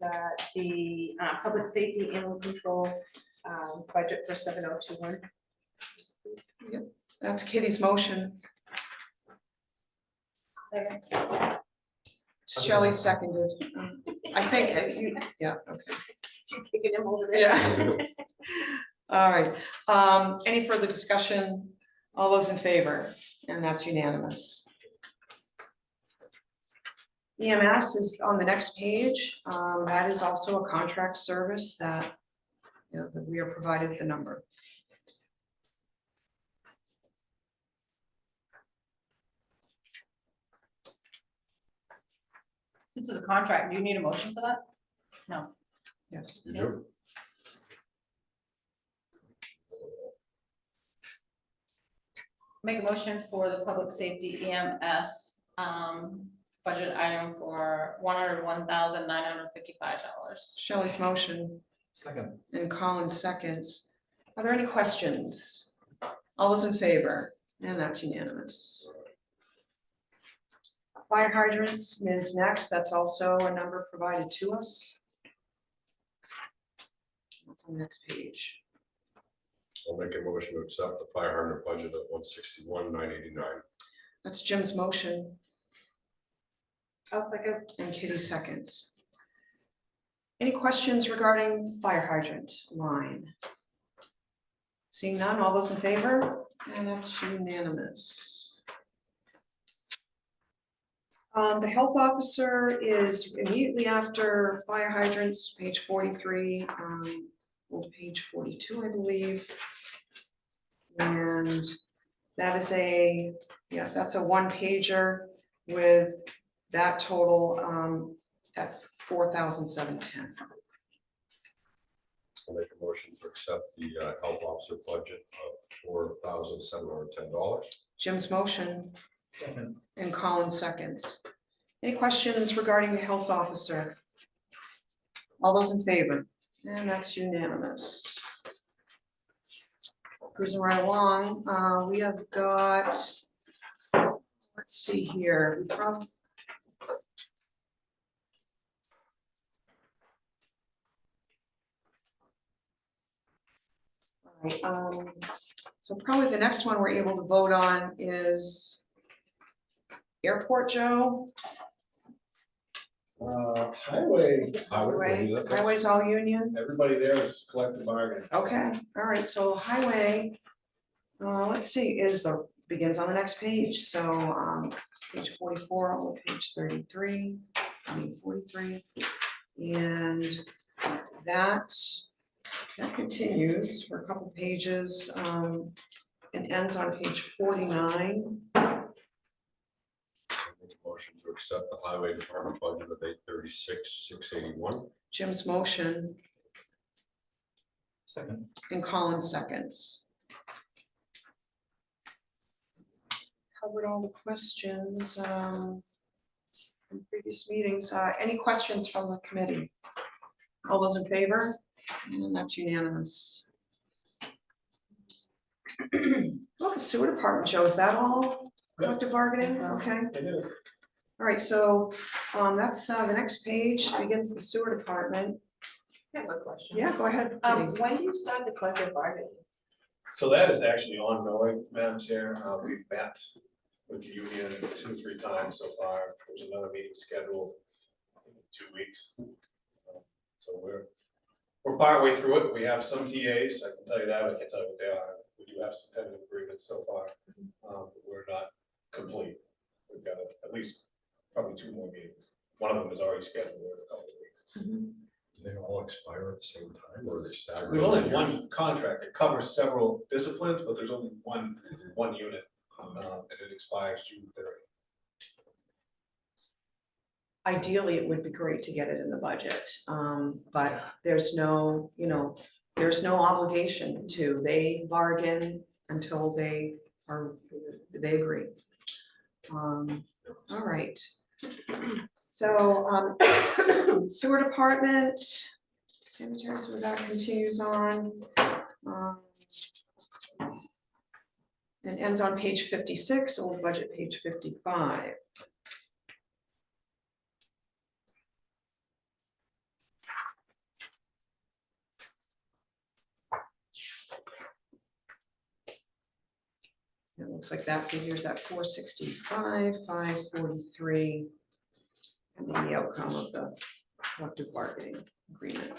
that the public safety animal control budget for 7021? That's Kitty's motion. Shelley seconded. I think, you, yeah, okay. Kicking him over there. Yeah. All right, any further discussion? All those in favor? And that's unanimous. EMS is on the next page. That is also a contract service that, you know, that we are provided the number. Since it's a contract, do you need a motion for that? No. Yes. You do? Make a motion for the public safety EMS budget item for $101,955. Shelley's motion Second. and Collins seconds. Are there any questions? All those in favor? And that's unanimous. Fire hydrants is next. That's also a number provided to us. That's on the next page. I'll make a motion to accept the fire hydrant budget of 161,989. That's Jim's motion I'll second. and Kitty seconds. Any questions regarding fire hydrant line? Seeing none, all those in favor? And that's unanimous. The health officer is immediately after fire hydrants, page 43, old page 42, I believe. And that is that's a one pager with that total at $4,710. I'll make a motion to accept the health officer budget of $4,710. Jim's motion Second. and Colin seconds. Any questions regarding the health officer? All those in favor? And that's unanimous. Cruising right along, we have got, let's see here, so probably the next one we're able to vote on is Airport Joe. Highway, Highways all union. everybody there is collective bargaining. Okay, all right, so highway, let's see, begins on the next page, so, page 44, on page 33, 43. And that continues for a couple pages, and ends on page 49. Make a motion motion to accept the highway department budget of $836,681. Jim's motion Second. and Colin seconds. Covered all the questions in previous meetings. Any questions from the committee? All those in favor? And that's unanimous. Well, the sewer department, Joe, is that all collective bargaining? Okay. It is. All right, so that's the next page begins the sewer department. I have a question. Yeah, go ahead, Kitty. When do you start the collective bargaining? So that is actually ongoing, Madam Chair. We've met with the union 2 or 3 times so far. There's another meeting scheduled, I think, in 2 weeks. So we're partway through it. We have some TAs, I can tell you that. I can't tell you what they are. We do have some tentative agreements so far. But we're not complete. We've got at least probably 2 more meetings. One of them is already scheduled in a couple of weeks. Do they all expire at the same time, or are they staggered? There's only one contract that covers several disciplines, but there's only one unit, and it expires June 30. Ideally, it would be great to get it in the budget, but there's no, there's no obligation to. They bargain until they agree. All right. So sewer department, sanitary, so that continues on. And ends on page 56, old budget page 55. It looks like that figures at 465, 543, and then the outcome of the collective bargaining agreement.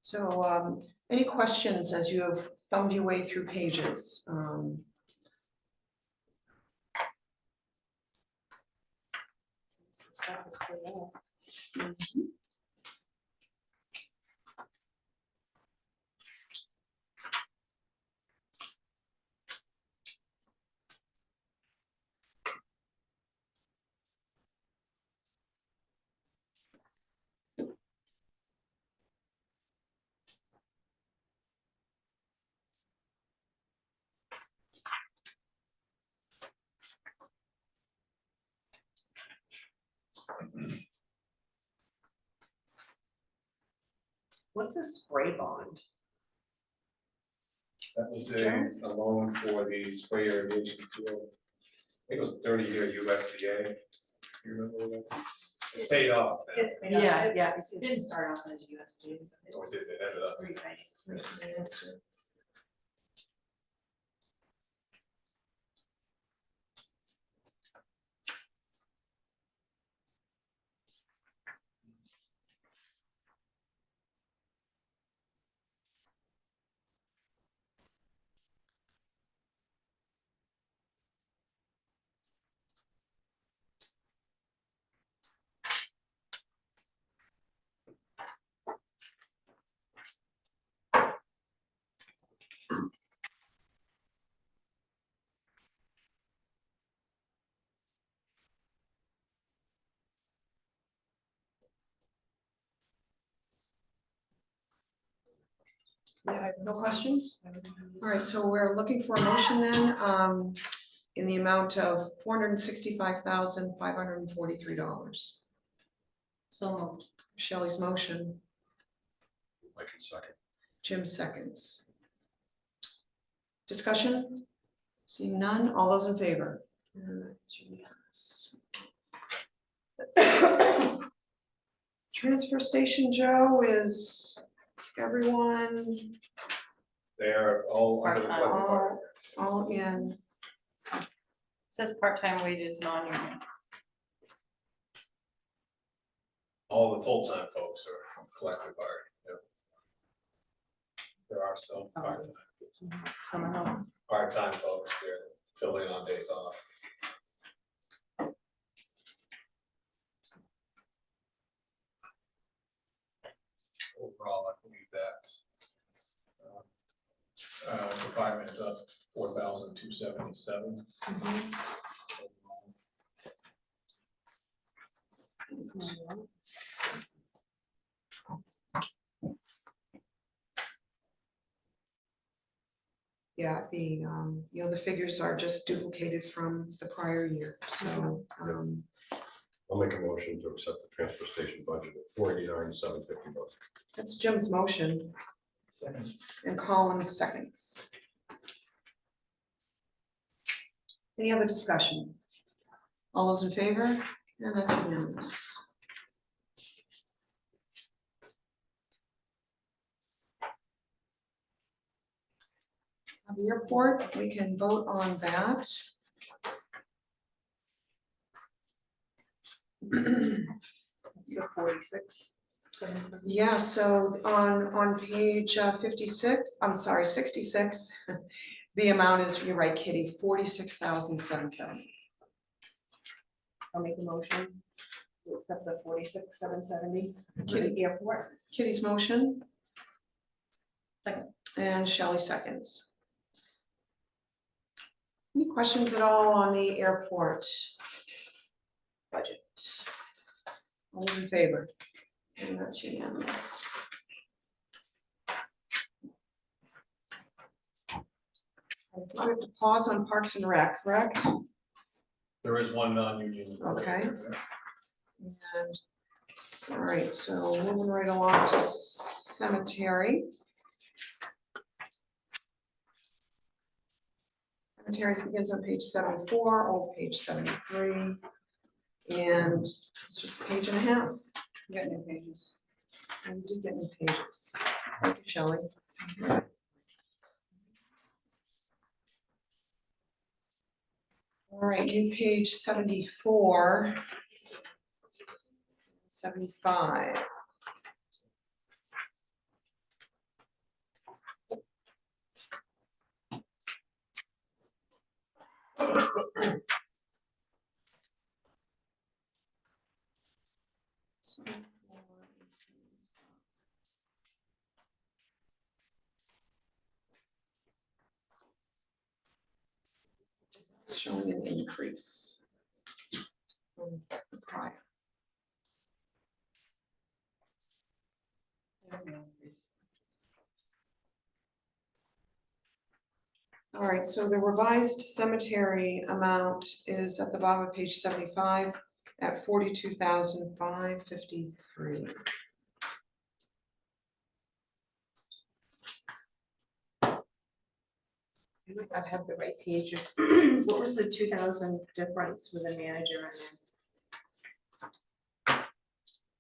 So any questions as you have thumbed your way through pages? What's a spray bond? That was a loan for the spray irrigation field. I think it was 30-year USDA. You remember that? It's paid off. now. It's paid off. Yeah, it didn't start off as USD. Or did it ended up? Yeah, no questions? All right, so we're looking for a motion then, in the amount of $465,543. So moved. Shelley's motion, I can second. Jim seconds. Discussion? Seeing none, all those in favor? And that's unanimous. Transfer station, Joe, is everyone They're all under the collective bargaining. all in? Says part-time wages, non-union. All the full-time folks are collective bargaining, yep. There are some part-time folks, they're filling on days off. Overall, I believe that department is up 4,277. Yeah, the figures are just duplicated from the prior year, so, I'll make a motion to accept the transfer station budget of $489,750. that's Jim's motion Second. and Colin's seconds. Any other discussion? All those in favor? And that's unanimous. The airport, we can vote on that. So 46. Yeah, so on page 56, I'm sorry, 66, the amount is, you're right, Kitty, 46,770. I'll make a motion to accept the 46,770 for Kitty. the airport. Kitty's motion. Second. And Shelley seconds. Any questions at all on the airport budget? All those in favor? And that's unanimous. We have to pause on Parks and Rec, correct? There is one non-union. Okay. And, all right, so moving right along to cemetery. Cemeteries begins on page 74, old page 73. And it's just a page and a half. You got new pages. And we did get new pages. Thank you, Shelley. All right, new page 74. 75. Showing an increase from the prior. All right, so the revised cemetery amount is at the bottom of page 75 at 42,553. I might not have the right pages. What was the 2,000 difference with the manager and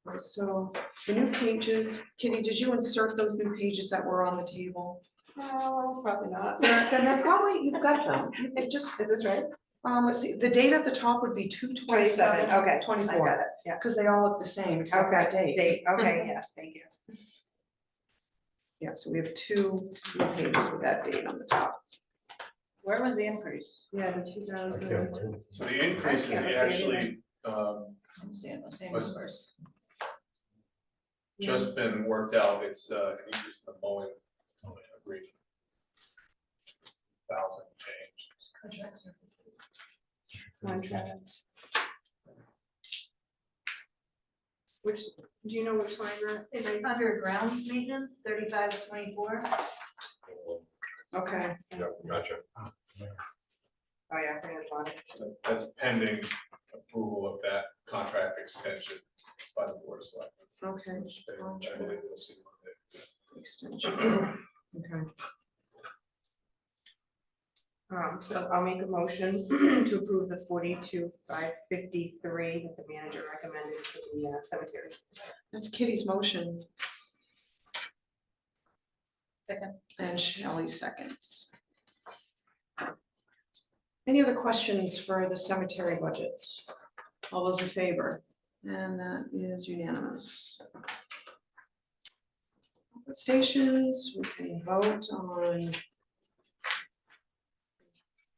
All right, so the new pages, Kitty, did you insert those new pages that were on the table? then? No, probably not. Then they're probably, you've got them. It just, Is this right? let's see, the date at the top would be 2/27, Okay. 24. I got it, yeah. Because they all look the same except for Okay, the date. date, okay, yes, thank you. Yeah, so we have two new pages with that date on the top. Where was the increase? Yeah, the 2,000. So the increase is I can't see actually I'm seeing the same Was- numbers. just been worked out, it's an increase in the mowing agreement. 1,000 change. Contract services. Contract. Which, do you know which line that? It's under grounds maintenance, 35 to 24. Okay, Yeah, gotcha. Oh, yeah, I think it's on it. That's pending approval of that contract extension by the board of selectmen. okay, which I believe we'll see Monday. extension. Okay, So I'll make a motion to approve the 42,553 that the manager recommended for the cemetery. that's Kitty's motion Second. and Shelley seconds. Any other questions for the cemetery budget? All those in favor? And that is unanimous. Comfort stations, we can vote on.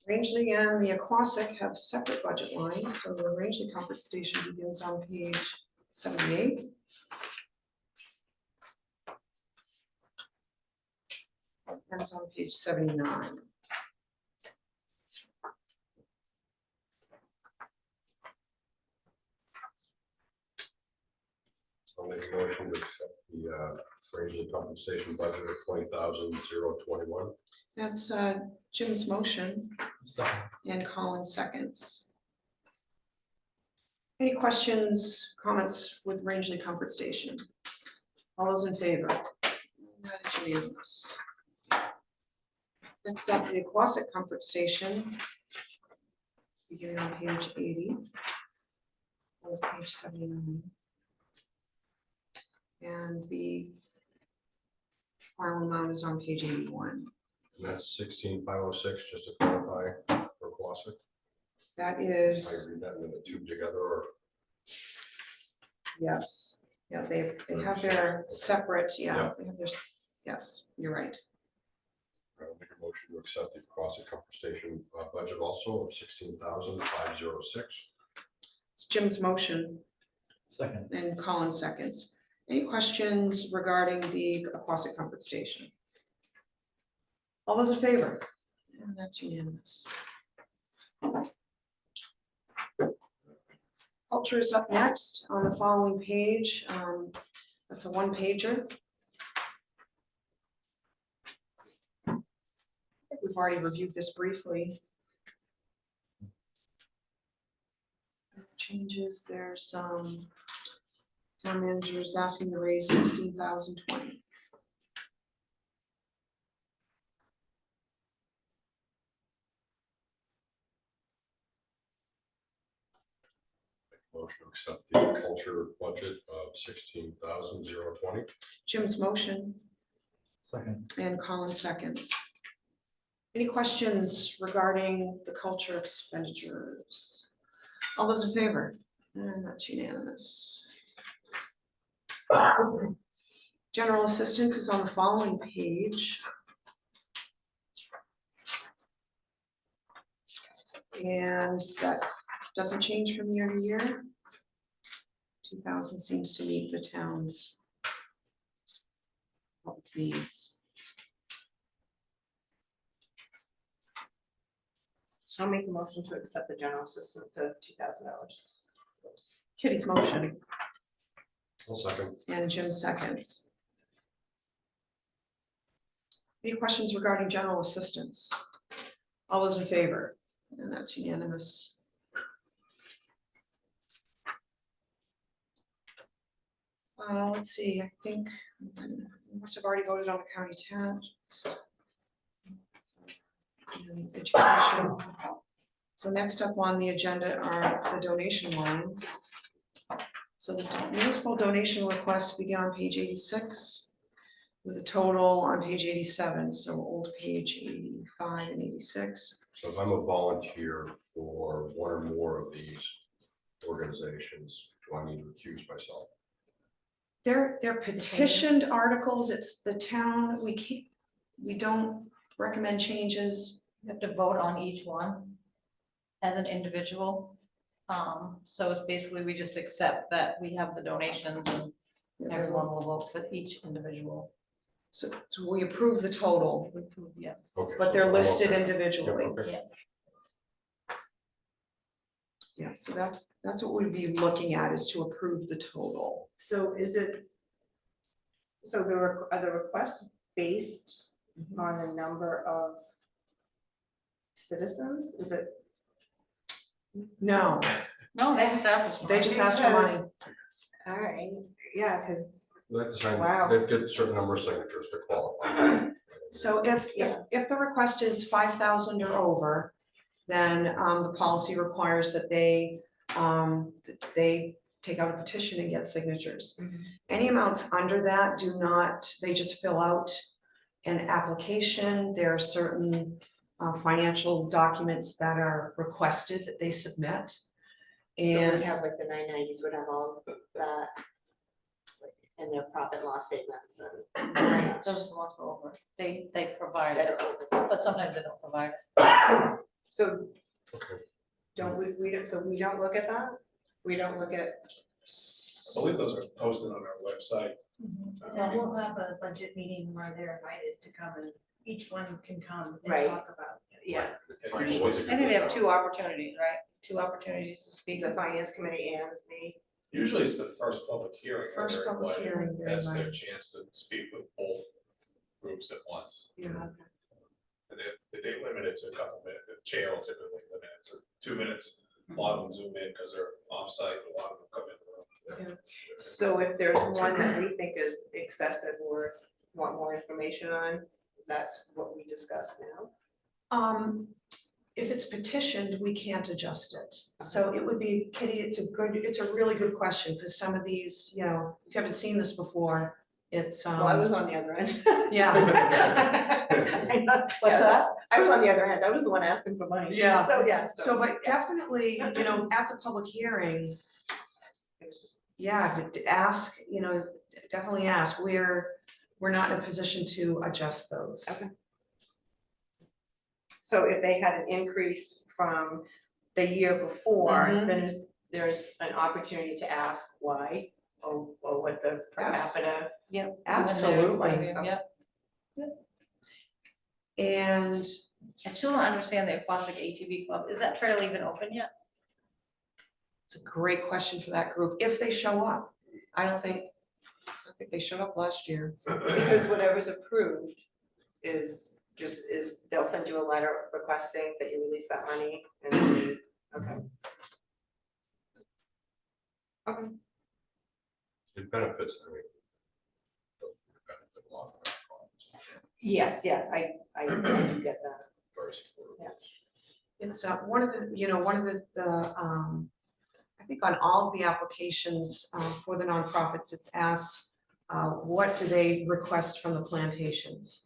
Rangeley and the Aquasic have separate budget lines, so the Rangeley Comfort Station begins on page 78. Ends on page 79. I'll make a motion to accept the Rangeley compensation budget of 20,021. That's Jim's motion Second. and Colin seconds. Any questions, comments with Rangeley Comfort Station? All those in favor? That is unanimous. Next up, the Aquasic Comfort Station. Beginning on page 80. Or page 79. And the final amount is on page 81. And that's 16,506, just to clarify for Quasic. That I is, read that in the two together, or yes, yeah, they have their separate, yeah, they have their, yes, you're right. I'll make a motion to accept the Quasic comfort station budget also of 16,506. It's Jim's motion Second. and Colin seconds. Any questions regarding the Aquasic Comfort Station? All those in favor? And that's unanimous. Culture is up next on the following page. That's a one-pager. I think we've already reviewed this briefly. Changes, there's town managers asking to raise 16,020. Motion to accept the culture budget of 16,020. Jim's motion Second. and Colin seconds. Any questions regarding the culture expenditures? All those in favor? And that's unanimous. General assistance is on the following page. And that doesn't change from year to year. 2,000 seems to meet the town's public needs. I'll make a motion to accept the general assistance of $2,000. Kitty's motion I'll second. and Jim seconds. Any questions regarding general assistance? All those in favor? And that's unanimous. Let's see, I think we must have already voted on the county tax. And education. So next up on the agenda are the donation lines. So the municipal donation requests begin on page 86 with a total on page 87, so old page 85 and 86. So if I'm a volunteer for one or more of these organizations, do I need to recuse myself? They're petitioned articles, it's the town, we don't recommend changes. You have to vote on each one as an individual. So it's basically, we just accept that we have the donations and everyone will vote for each individual. So we approve the total, Yeah. Okay. but so they're I'm listed okay. individually. Yeah, okay. Yeah, so that's what we'd be looking at, is to approve the total. So is it, so are the requests based on the number of citizens? Is it? No, No, they just asked us. they just asked for money. All right, yeah, because, They have to sign, Wow. they've got a certain number of signatures to qualify. So if the request is 5,000 or over, then the policy requires that they take out a petition and get signatures. Mhm. Any amounts under that do not, they just fill out an application. There are certain financial documents that are requested that they submit. So we'd And have like the 990s would have all that. And their profit and loss statements and. Those are the ones over, they provide that it, are over. but sometimes they don't provide it. So Okay. don't we don't, so we don't look at that? We don't look at, I believe those are posted on our website. And we'll have a budget meeting where they're invited to come and each one can come and Right. talk about, yeah. And usually, I think they have two opportunities, right? Two opportunities to speak. the finance committee and me. usually it's the first public hearing. where First they're public invited. hearing, they're That's their invited. chance to speak with both groups at once. Yeah. And they limit it to a couple minutes, the chair will typically limit it to 2 minutes. A lot of them zoom in because they're off-site, a lot of them come in the room. So if there's one that we think is excessive or want more information on, that's what we discuss now. If it's petitioned, we can't adjust it. So it would be, Kitty, it's a really good question, because some of these, you know, if you haven't seen this before, it's, Well, I was on the other end. Yeah. What's that? I was on the other end. I was the one asking for money. Yeah. So, yeah. So, but definitely, you know, at the public hearing, It's just- yeah, to ask, you know, definitely ask, we're not in a position to adjust those. Okay. So if they had an increase from the year before, Mhm. then there's an opportunity to ask why or what the per Abs- capita. Yep. Absolutely. Yep. And I still don't understand the Aquatic ATV Club. Is that trail even open yet? it's a great question for that group, if they show up. I don't think they showed up last year. Because whatever's approved is they'll send you a letter requesting that you release that money and, okay. Okay. It benefits, I mean. It benefit a lot of our clients, Yes, yeah, I do get that. very supportive. Yeah. It's one of the, you know, one of the I think on all of the applications for the nonprofits, it's asked, what do they request from the plantations?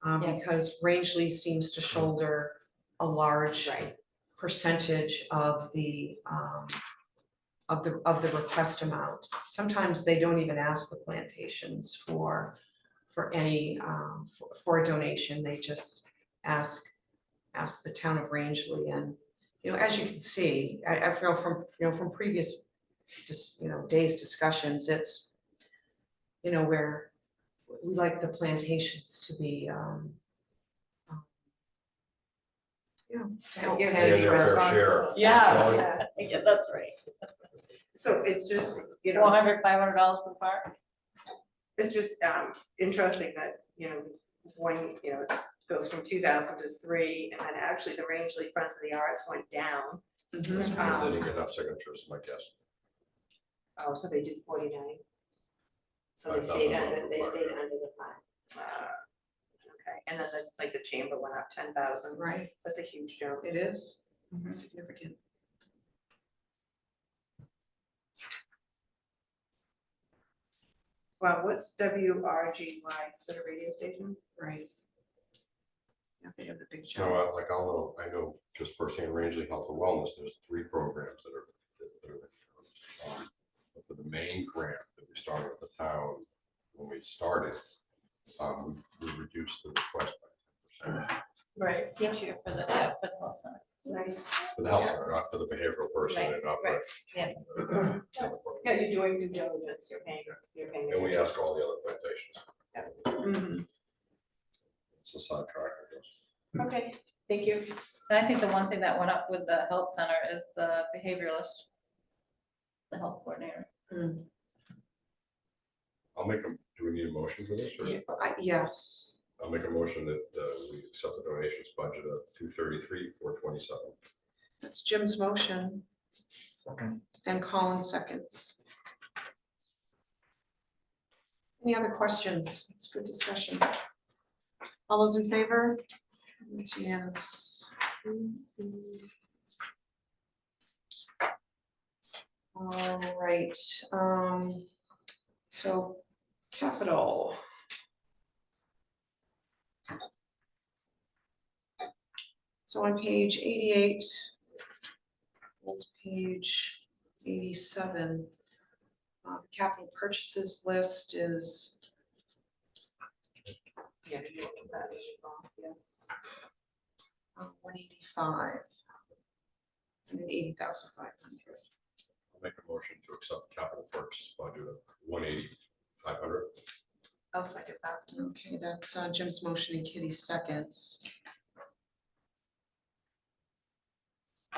Yeah. Because Rangeley seems to shoulder a large Right. percentage of the request amount. Sometimes they don't even ask the plantations for any for a donation. They just ask the town of Rangeley. And you know, as you can see, I feel from previous days discussions, it's where we like the plantations to be to help You're pay And their for. fair share. Yes. Yeah. Yeah, that's right. So it's just, $400, $500 for the park? it's just interesting that, when, it goes from 2,000 to 3, and then actually the Rangeley Friends of the Arts went down. Mhm. Because they didn't get enough signatures, my guess. Oh, so they did 49. So they 5,000 stayed above under, the they mark. stayed under the 5. Okay, and then the chamber went up 10,000. Right, That's a huge jump. it is Mhm. significant. Well, what's WRGY? Is it a radio station? Right. Yeah, they have the big So jump. I know just firsthand Rangeley Health and Wellness, there's 3 programs that are for the main grant that we started with the town, when we started, we reduced the request by 10%. Right. Each year for the health center. Nice. For the health center, not for the behavioral person Right, and not for. right, yeah. the other program. Yeah, you're doing due diligence, you're paying. And we ask all the other plantations. Mhm. It's a sidetrack, I guess. Okay, thank you. And I think the one thing that went up with the health center is the behavioralist, the health coordinator. I'll make a, do we need a motion for this? Or Yes, I'll make a motion that we accept the donations budget of $233,427. that's Jim's motion Second. and Colin seconds. Any other questions? It's good discussion. All those in favor? It's unanimous. All right, so capital. So on page 88, old page 87, the capital purchases list is Yeah, you look at that, yeah. 185. 180,500. I'll make a motion to accept capital purchase budget of 180,500. I'll second that. Okay, that's Jim's motion and Kitty's seconds.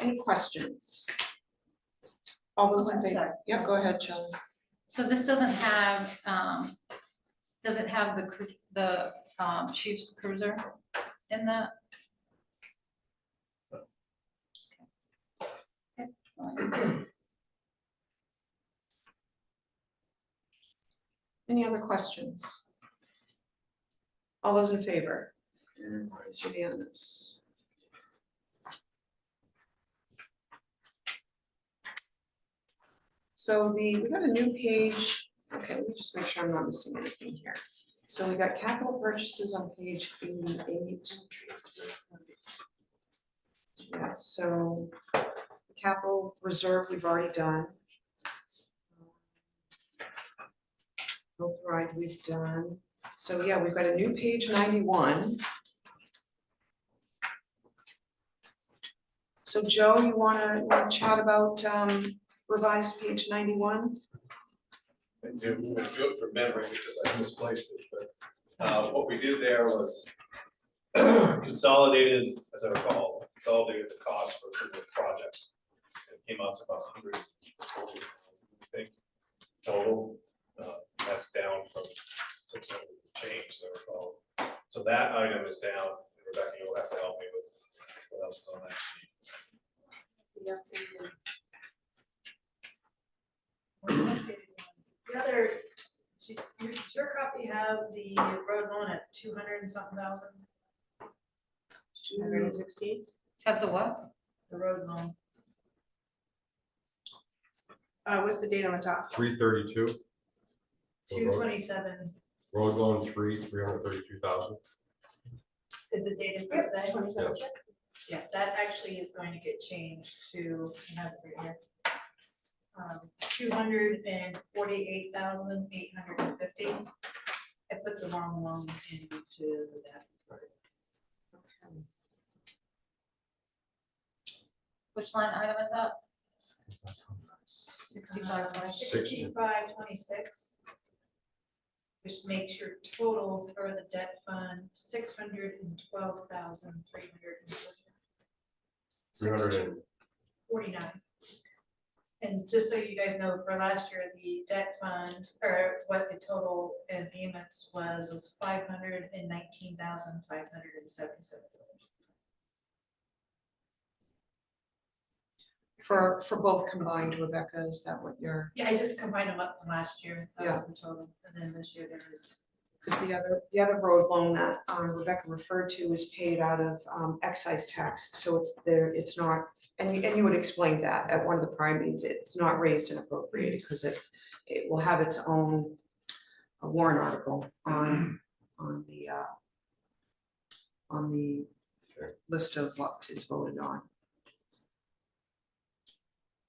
Any questions? All those in I'm favor? sorry. Yeah, go ahead, Shelley. So this doesn't have, does it have the Chiefs cruiser in that? Okay. Any other questions? All those in favor? And that is unanimous. So we got a new page. Okay, let me just make sure I'm not missing anything here. So we got capital purchases on page 88. Yeah, so capital reserve we've already done. Health ride we've done. So yeah, we've got a new page 91. So Joe, you wanna chat about revised page 91? And do it from memory because I misplaced it, but what we did there was consolidated, as I recall, consolidated the cost for some of the projects. It came out to about 140,000, I think, total. That's down from 600 change, as I recall. So that item is down. Rebecca, you'll have to help me with what else is on that sheet. The other, does your copy have the road loan at 200 and something thousand? 216? Have the what? The road loan. What's the date on the top? 332. 227 Road loan 332,000. is it dated for today? 27. Yeah, that actually is going to get changed to, I have it right here. 248,850. I put the wrong loan into that. Which line item is that? 65. 6526. Just makes your total for the debt fund 612,349. And just so you guys know, for last year, the debt fund, or what the total in payments was 519,577. For both combined, Rebecca, is that what you're, Yeah, I just combined them up from last year. That was the total. And then this year there was. because the other road loan that Rebecca referred to is paid out of excise tax, so it's there, it's not, and you would explain that at one of the prime meetings, it's not raised and appropriated because it will have its own warrant article on the Sure. list of what is voted on.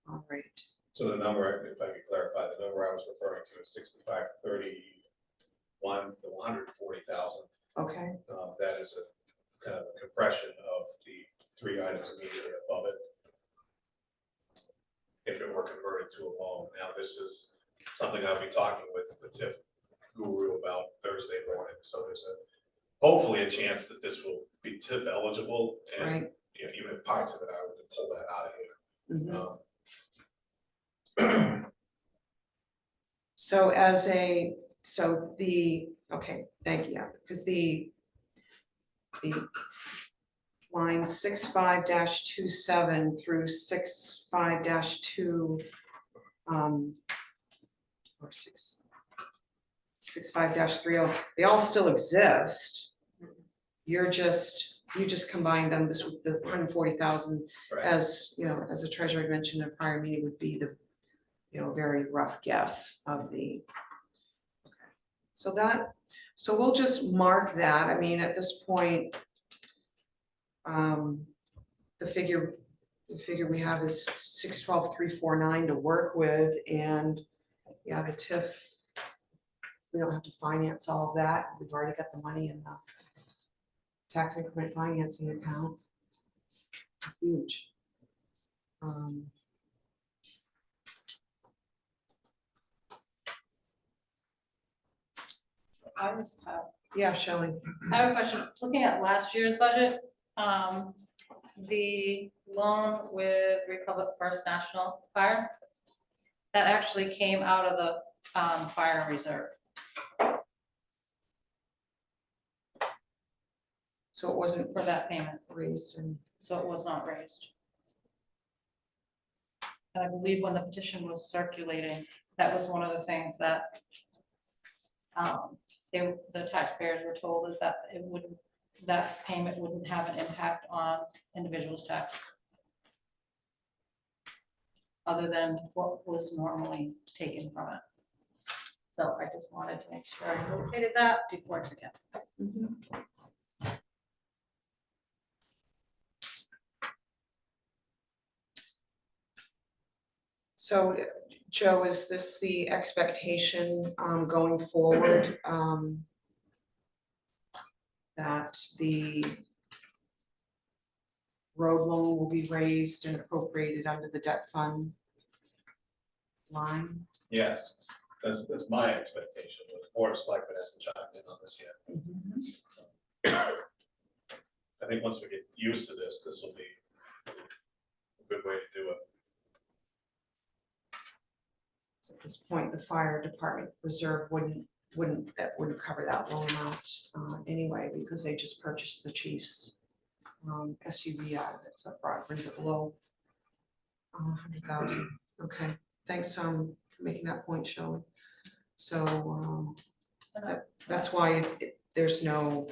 All right, So the number, if I could clarify, the number I was referring to is 6531 to 140,000. okay, That is a kind of a compression of the three items immediately above it. If it were converted to a loan. Now, this is something I'll be talking with the TIF guru about Thursday morning. So there's hopefully a chance that this will be TIF eligible, and right. even if parts of it, I would pull that out of here. Mhm. So okay, thank you, because the line 65-27 through 65-2 or 65-30, they all still exist. You just combine them, this with the 140,000, Right. as you know, as the treasurer had mentioned in a prior meeting, would be the very rough guess of the. So we'll just mark that. I mean, at this point, the figure we have is 612,349 to work with, and yeah, the TIF. We don't have to finance all of that, we've already got the money in the tax increment financing account. It's huge. I was, Yeah, Shelley. I have a question. Looking at last year's budget, the loan with Republic First National Fire, that actually came out of the, fire reserve. So it wasn't For that payment, raised and, so it was not raised. And I believe when the petition was circulating, that was one of the things that the taxpayers were told is that it wouldn't, that payment wouldn't have an impact on individuals' tax. Other than what was normally taken from it. So I just wanted to make sure I located that before I forget. so Joe, is this the expectation going forward? That the road loan will be raised and appropriated under the debt fund line? Yes, that's my expectation, the board of selectmen hasn't chimed in on this yet. I think once we get used to this, this will be a good way to do it. So at this point, the fire department reserve wouldn't cover that low amount anyway, because they just purchased the chief's SUV out of it, so it brings it below 100,000. Okay, thanks for making that point, Shelley. So that's why there's no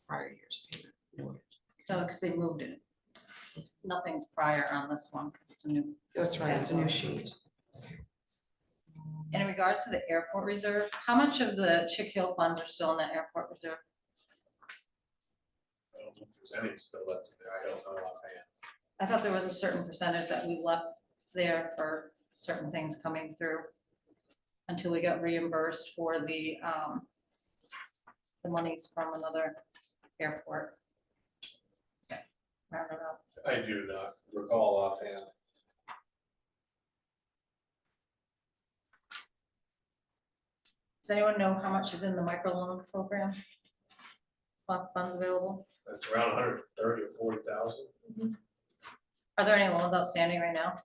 prior year's payment. So, because they moved it. Nothing's prior on this one, 'cause it's a new. That's right, it's a new sheet. In regards to the airport reserve, how much of the Chick Hill funds are still in that airport reserve? I don't know if there's any still left in there, I don't know offhand. I thought there was a certain percentage that we left there for certain things coming through until we got reimbursed for the monies from another airport. Okay, I don't know. I do not recall offhand. Does anyone know how much is in the microloan program? Funds available? It's around 130 or 40,000. Are there any loans outstanding right now?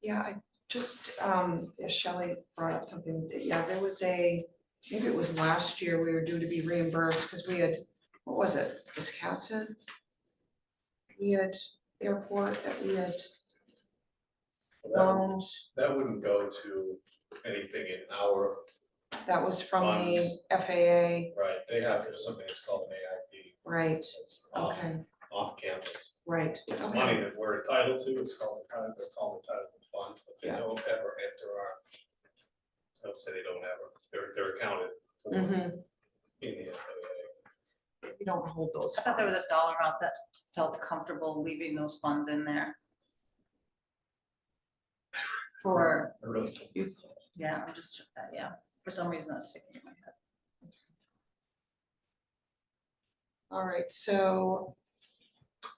Yeah, I just, Shelley brought up something, yeah, there was maybe it was last year, we were due to be reimbursed, because we had, what was it, Wiscasset? We had airport that we had loaned, That wouldn't go to anything in our, that was from the FAA, right, they have something that's called an AIP, right, it's off okay, campus. right, It's okay. money that we're entitled to, it's called, they're called entitlement funds, but they Yeah. don't ever enter our, don't say they don't ever, they're accounted for Mhm. in the FAA. We don't hold those I thought there was funds. a dollar amount that felt comfortable leaving those funds in there. For, I really don't. yeah, I'm just, yeah, for some reason that's sticking in my head. All right, so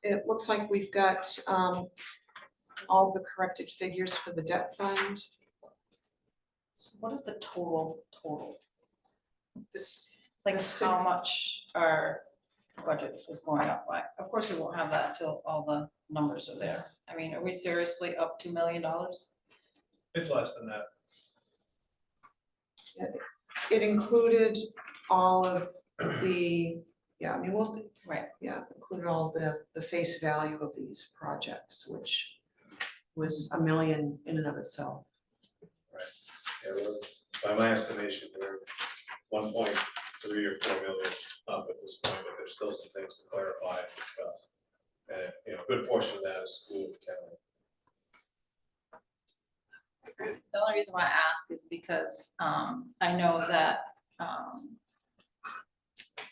it looks like we've got all the corrected figures for the debt fund. So what is the total? This, Like The how six- much our budget is going up by? Of course, we won't have that until all the numbers are there. I mean, are we seriously up $2 million? It's less than that. it included all of the yeah, I mean, we'll, Right. yeah, include all the face value of these projects, which was $1 million in and of itself. Yeah, well, by my estimation, we're 1.3 or 4 million up at this point, but there's still some things to clarify and discuss. And, you know, a good portion of that is school county. The only reason why I ask is because I know that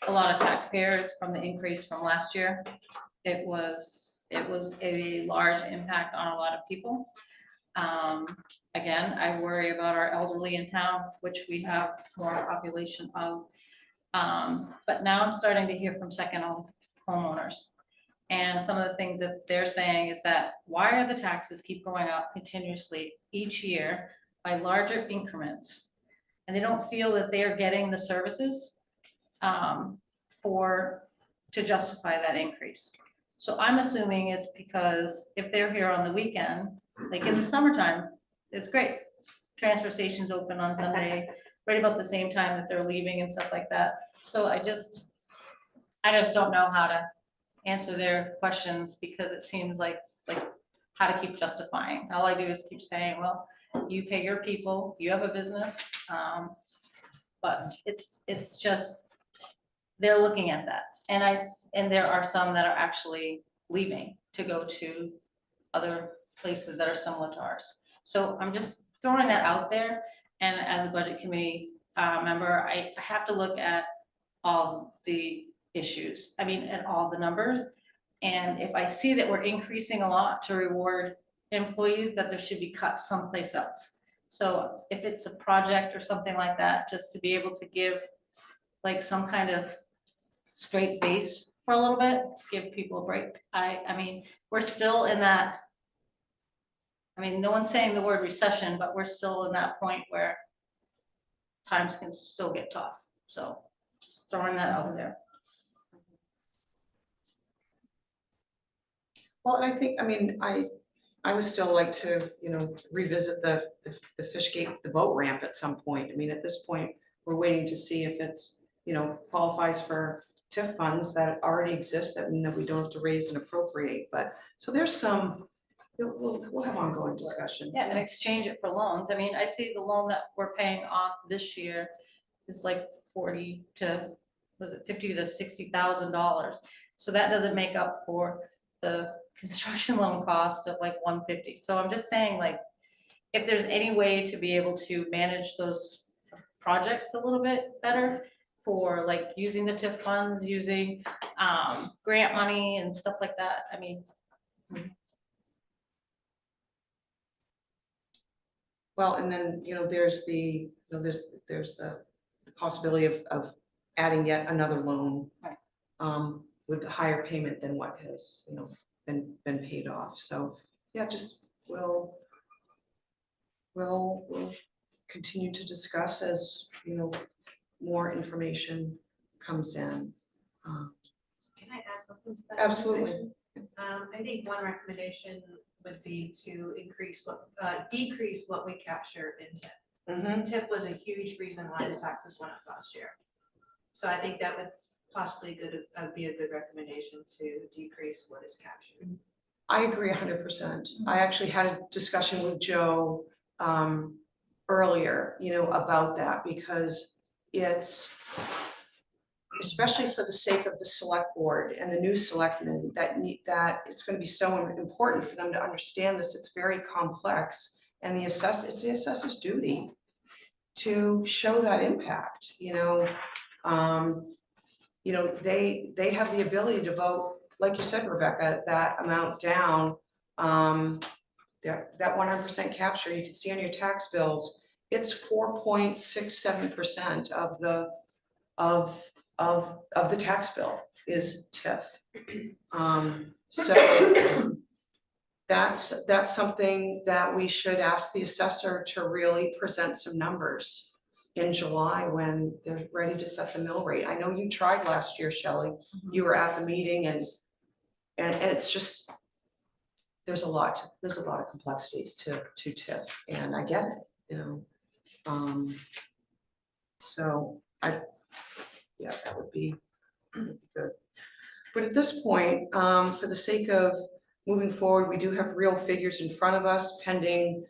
a lot of taxpayers from the increase from last year, it was a large impact on a lot of people. Again, I worry about our elderly in town, which we have more population of. But now I'm starting to hear from second home homeowners. And some of the things that they're saying is that, why are the taxes keep going up continuously each year by larger increments? And they don't feel that they are getting the services to justify that increase. So I'm assuming it's because if they're here on the weekend, like in the summertime, it's great. Transfer station's open on Sunday, right about the same time that they're leaving and stuff like that. So I just don't know how to answer their questions, because it seems like how to keep justifying. All I do is keep saying, well, you pay your people, you have a business. But it's just, they're looking at that. And there are some that are actually leaving to go to other places that are similar to ours. So I'm just throwing that out there. And as a budget committee member, I have to look at all the issues, I mean, and all the numbers. And if I see that we're increasing a lot to reward employees, that there should be cut someplace else. So if it's a project or something like that, just to be able to give like some kind of straight base for a little bit, to give people a break. I mean, we're still in that, I mean, no one's saying the word recession, but we're still in that point where times can still get tough. So just throwing that out there. Well, and I think, I mean, I would still like to, you know, revisit the Fishgate, the boat ramp at some point. I mean, at this point, we're waiting to see if it's, you know, qualifies for TIF funds that already exist, that mean that we don't have to raise and appropriate, but, so there's some, we'll have ongoing discussion. Yeah, and exchange it for loans. I mean, I see the loan that we're paying off this year is like 40 to, was it 50 to $60,000. So that doesn't make up for the construction loan cost of like 150. So I'm just saying, like, if there's any way to be able to manage those projects a little bit better, for like using the TIF funds, using grant money and stuff like that, I mean. Well, and then, you know, there's the, you know, there's the possibility of adding yet another loan. Right. With a higher payment than what has, you know, been paid off. So, yeah, just we'll continue to discuss as, you know, more information comes in. Can I add something to that? Absolutely. I think one recommendation would be to decrease what we capture in TIF. TIF was a huge reason why the taxes went up last year. So I think that would possibly be a good recommendation to decrease what is captured. I agree 100%. I actually had a discussion with Joe earlier, you know, about that, because it's, especially for the sake of the select board and the new selectmen, that it's going to be so important for them to understand this. It's very complex, and it's the assessor's duty to show that impact, you know. You know, they have the ability to vote, like you said, Rebecca, that amount down, that 100% capture, you can see on your tax bills, it's 4.67% of the tax bill is TIF. So that's something that we should ask the assessor to really present some numbers in July when they're ready to set the mill rate. I know you tried last year, Shelley. You were at the meeting, and it's just, there's a lot of complexities to TIF, and I get it, you know. So yeah, that would be Good. But at this point, for the sake of moving forward, we do have real figures in front of us pending,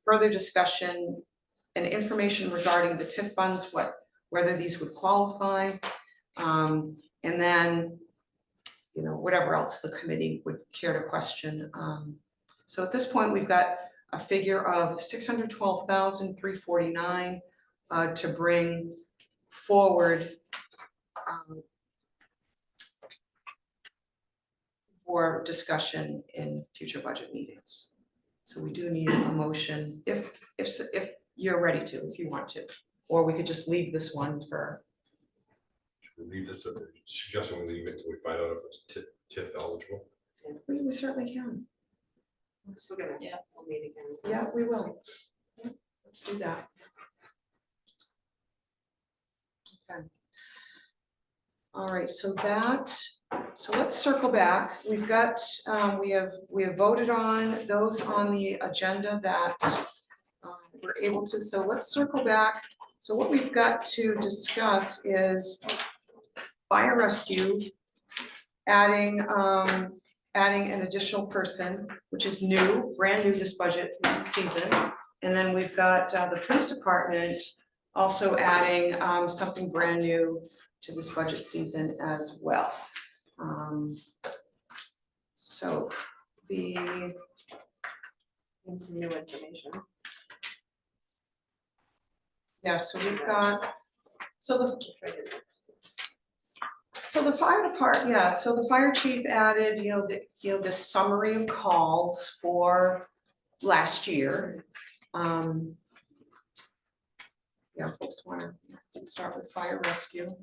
further discussion and information regarding the TIF funds, whether these would qualify. And then, whatever else the committee would care to question. So at this point, we've got a figure of $612,349 to bring forward for discussion in future budget meetings. So we do need a motion if you're ready to, if you want to, or we could just leave this one for. Should we leave this, suggesting we leave it until we find out if it's TIF eligible? We certainly can. We're gonna, Yeah. we'll meet again. Yeah, we will. Yeah, let's do that. Okay. All right, so let's circle back. We've got, we have voted on those on the agenda that we're able to, so let's circle back. So what we've got to discuss is fire rescue, adding an additional person, which is brand new this budget season. And then we've got the police department also adding something brand new to this budget season as well. So And some new information. yeah, so we've got, so the fire department, yeah, so the fire chief added, the summary of calls for last year. Yeah, folks wanna start with fire rescue.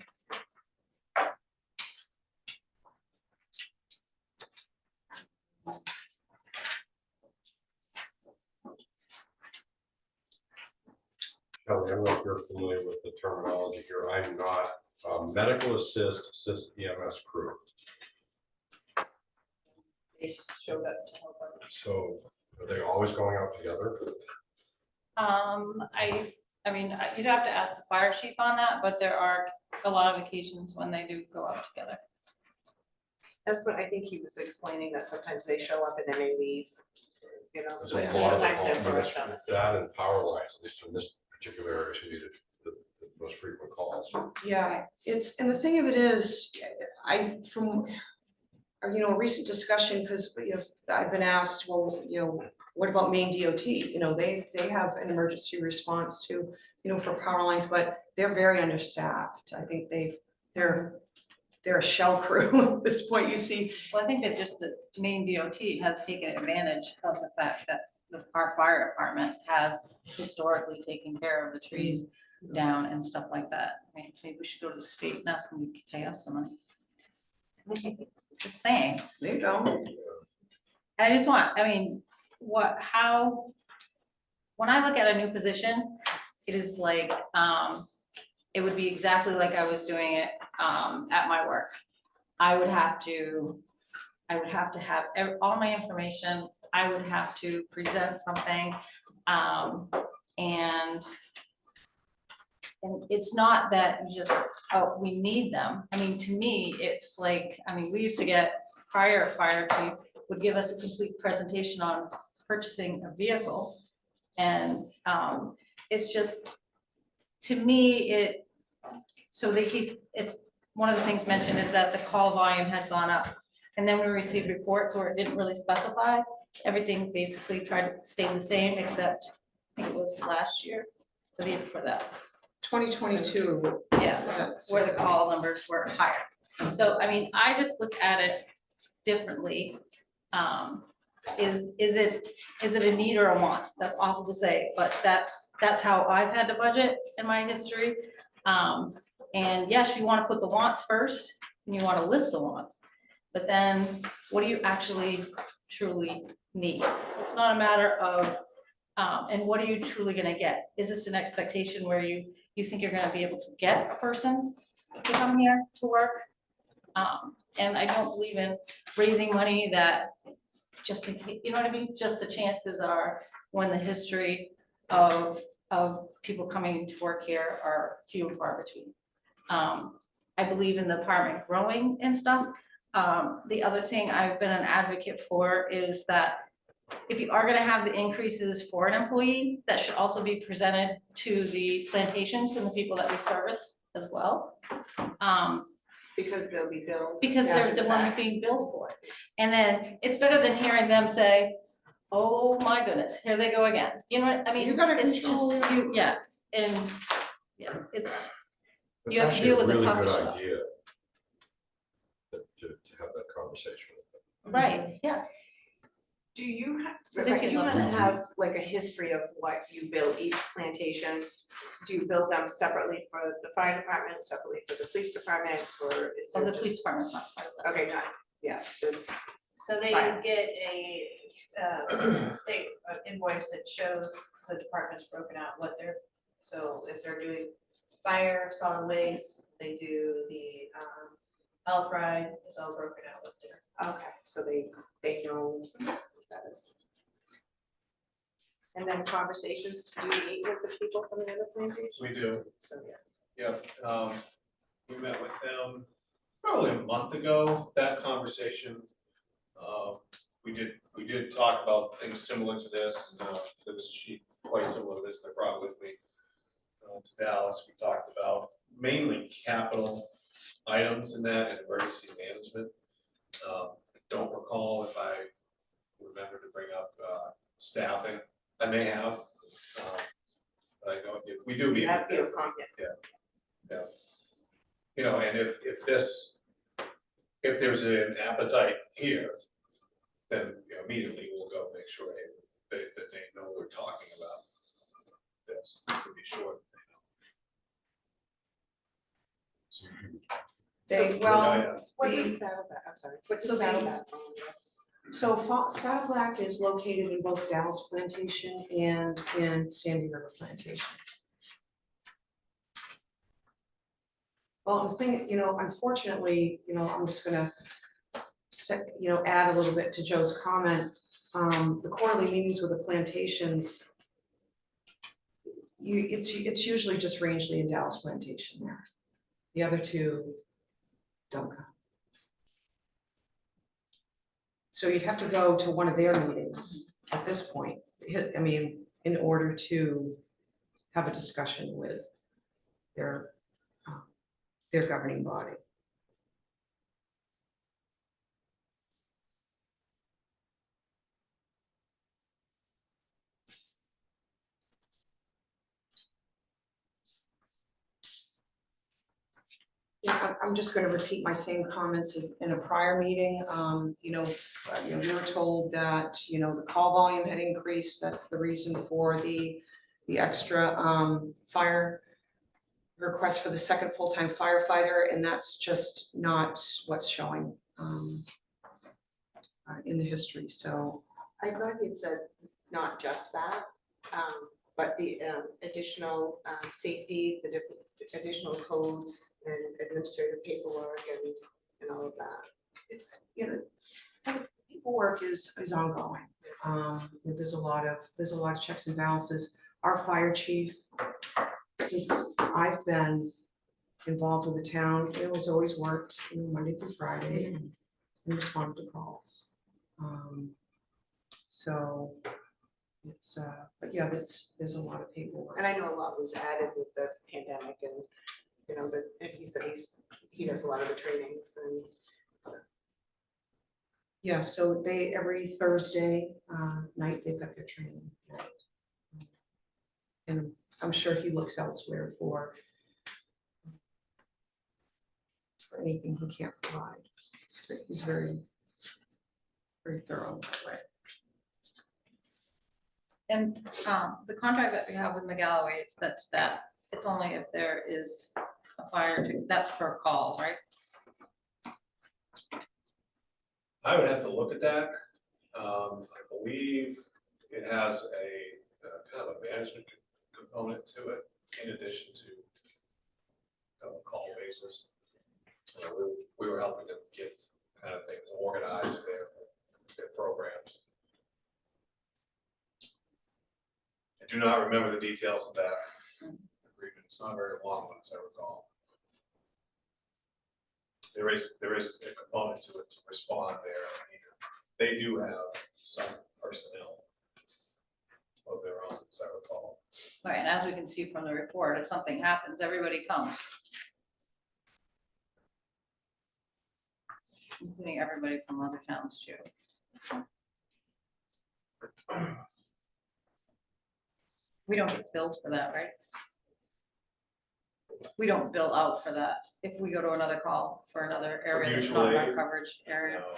Kelly, I don't know if you're familiar with the terminology here. I'm not. Medical assist EMS crew. They showed up to help us. So are they always going out together? I mean, you'd have to ask the fire chief on that, but there are a lot of occasions when they do go out together. That's what I think he was explaining, that sometimes they show up and then they leave, There's a Yeah. lot of Sometimes they're calls, first on the scene. that and power lines, at least in this particular area, should be the most frequent calls. Yeah, and the thing of it is, from a recent discussion, because, I've been asked, well, what about Maine DOT? They have an emergency response to, for power lines, but they're very understaffed. I think they're a shell crew at this point, you see. Well, I think that just the Maine DOT has taken advantage of the fact that our fire department has historically taken care of the trees down and stuff like that. I mean, maybe we should go to the state and ask them to pay us some money. Just saying. There you go. I just want, when I look at a new position, it is like, it would be exactly like I was doing it, at my work. I would have to have all my information, I would have to present something, and it's not that you just, oh, we need them. I mean, to me, it's like, we used to get prior fire chief would give us a complete presentation on purchasing a vehicle. And it's just, to me, it's one of the things mentioned is that the call volume had gone up. And then we received reports where it didn't really specify. Everything basically tried to stay the same, except I think it was last year, for the year before that. 2022. Yeah, Was that where the call numbers were higher. So, I just look at it differently. Is it a need or a want? That's awful to say, but that's how I've had to budget in my history. And yes, you want to put the wants first, and you want to list the wants, but then what do you actually truly need? It's not a matter of, and what are you truly gonna get? Is this an expectation where you think you're gonna be able to get a person to come here to work? And I don't believe in raising money that just in case, you know what I mean? Just the chances are, when the history of people coming to work here are few and far between. I believe in the department growing and stuff. The other thing I've been an advocate for is that if you are gonna have the increases for an employee, that should also be presented to the plantations and the people that we service as well. Because they'll be billed. Because they're after the ones fact. being billed for it. And then it's better than hearing them say, oh my goodness, here they go again. You know what, I mean, You gotta it's just, control your- yeah, and, yeah, it's, It's You have to actually deal a with the really coffee good shop. idea to have that conversation with them. right, yeah. Do you have, But they Rebecca, can you love must that. have like a history of what you bill each plantation. Do you bill them separately for the fire department, separately for the police department, or is So there the just? police department's not part of that. Okay, not, yeah, the- So they Right. get a, an invoice that shows the departments broken out what they're, so if they're doing fire, solid waste, they do the, health ride, it's all broken out with their. okay, so they know what that is. And then conversations, do you meet with the people from the other plantation? We do. So, yeah. Yeah, we met with them probably a month ago, that conversation. We did talk about things similar to this, there was a sheet quite similar to this, they brought with me to Dallas. We talked about mainly capital items in that and emergency management. I don't recall if I remember to bring up staffing, I may have. But I know we do meet That'd with be them. a comment. You know, and if if there's an appetite here, then you know, immediately we'll go make sure that they know we're talking about this, just to be sure. They, Yeah, well, yeah. What the- is Saddleback, I'm sorry, what's So they- Saddleback? so Saddleback is located in both Dallas Plantation and in Sandy River Plantation. Well, the thing, you know, unfortunately, you know, I'm just gonna add a little bit to Joe's comment. The quarterly meetings with the plantations, it's usually just Rangeley and Dallas Plantation there. The other two don't come. So you'd have to go to one of their meetings at this point, I mean, in order to have a discussion with their governing body. Yeah, I'm just gonna repeat my same comments as in a prior meeting, we were told that, the call volume had increased, that's the reason for the extra, fire request for the second full-time firefighter, and that's just not what's showing, in the history, so. I thought you'd said not just that, but the additional safety, the different additional codes and administrative paperwork and all of that. It's, paperwork is ongoing. There's a lot of checks and balances. Our fire chief, since I've been involved with the town, it was always worked, Monday through Friday and responded to calls. So it's, but yeah, there's a lot of paperwork. And I know a lot was added with the pandemic and, and he said he does a lot of the trainings and. Yeah, so every Thursday night, they've got their training. And I'm sure he looks elsewhere for anything he can't provide. He's very, very thorough that way. And the contract that we have with McGalloway, that it's only if there is a fire, that's per call, right? I would have to look at that. I believe it has a kind of a management component to it in addition to call basis. We were helping them get kind of things organized, their programs. I do not remember the details of that agreement. It's not a very long one, as I recall. there is a component to it to respond there. They do have some personnel of their own, as I recall. Right, and as we can see from the report, if something happens, everybody comes. Including everybody from other towns too. We don't get billed for that, right? We don't bill out for that if we go to another call for another area that's not our Usually, coverage area. No.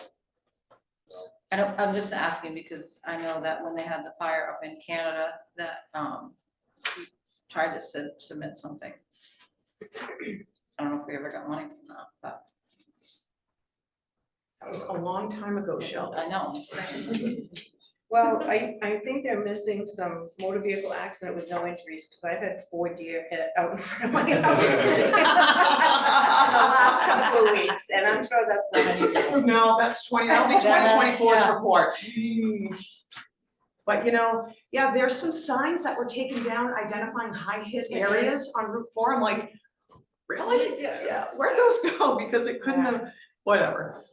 I don't, I'm just asking because I know that when they had the fire up in Canada, that, we tried to submit something. I don't know if we ever got money from that, but That was a long time ago, Shelley. I know, I'm just saying. Well, I think they're missing some motor vehicle accident with no injuries, because I've had 4 deer hit out in front of my house. The last couple of weeks, and I'm sure that's not anything. No, that'll be That's- 2024's yeah. report. But yeah, there's some signs that were taken down identifying high hit areas on Route 4. I'm like, really? Yeah, where'd those go? Because it couldn't have, whatever.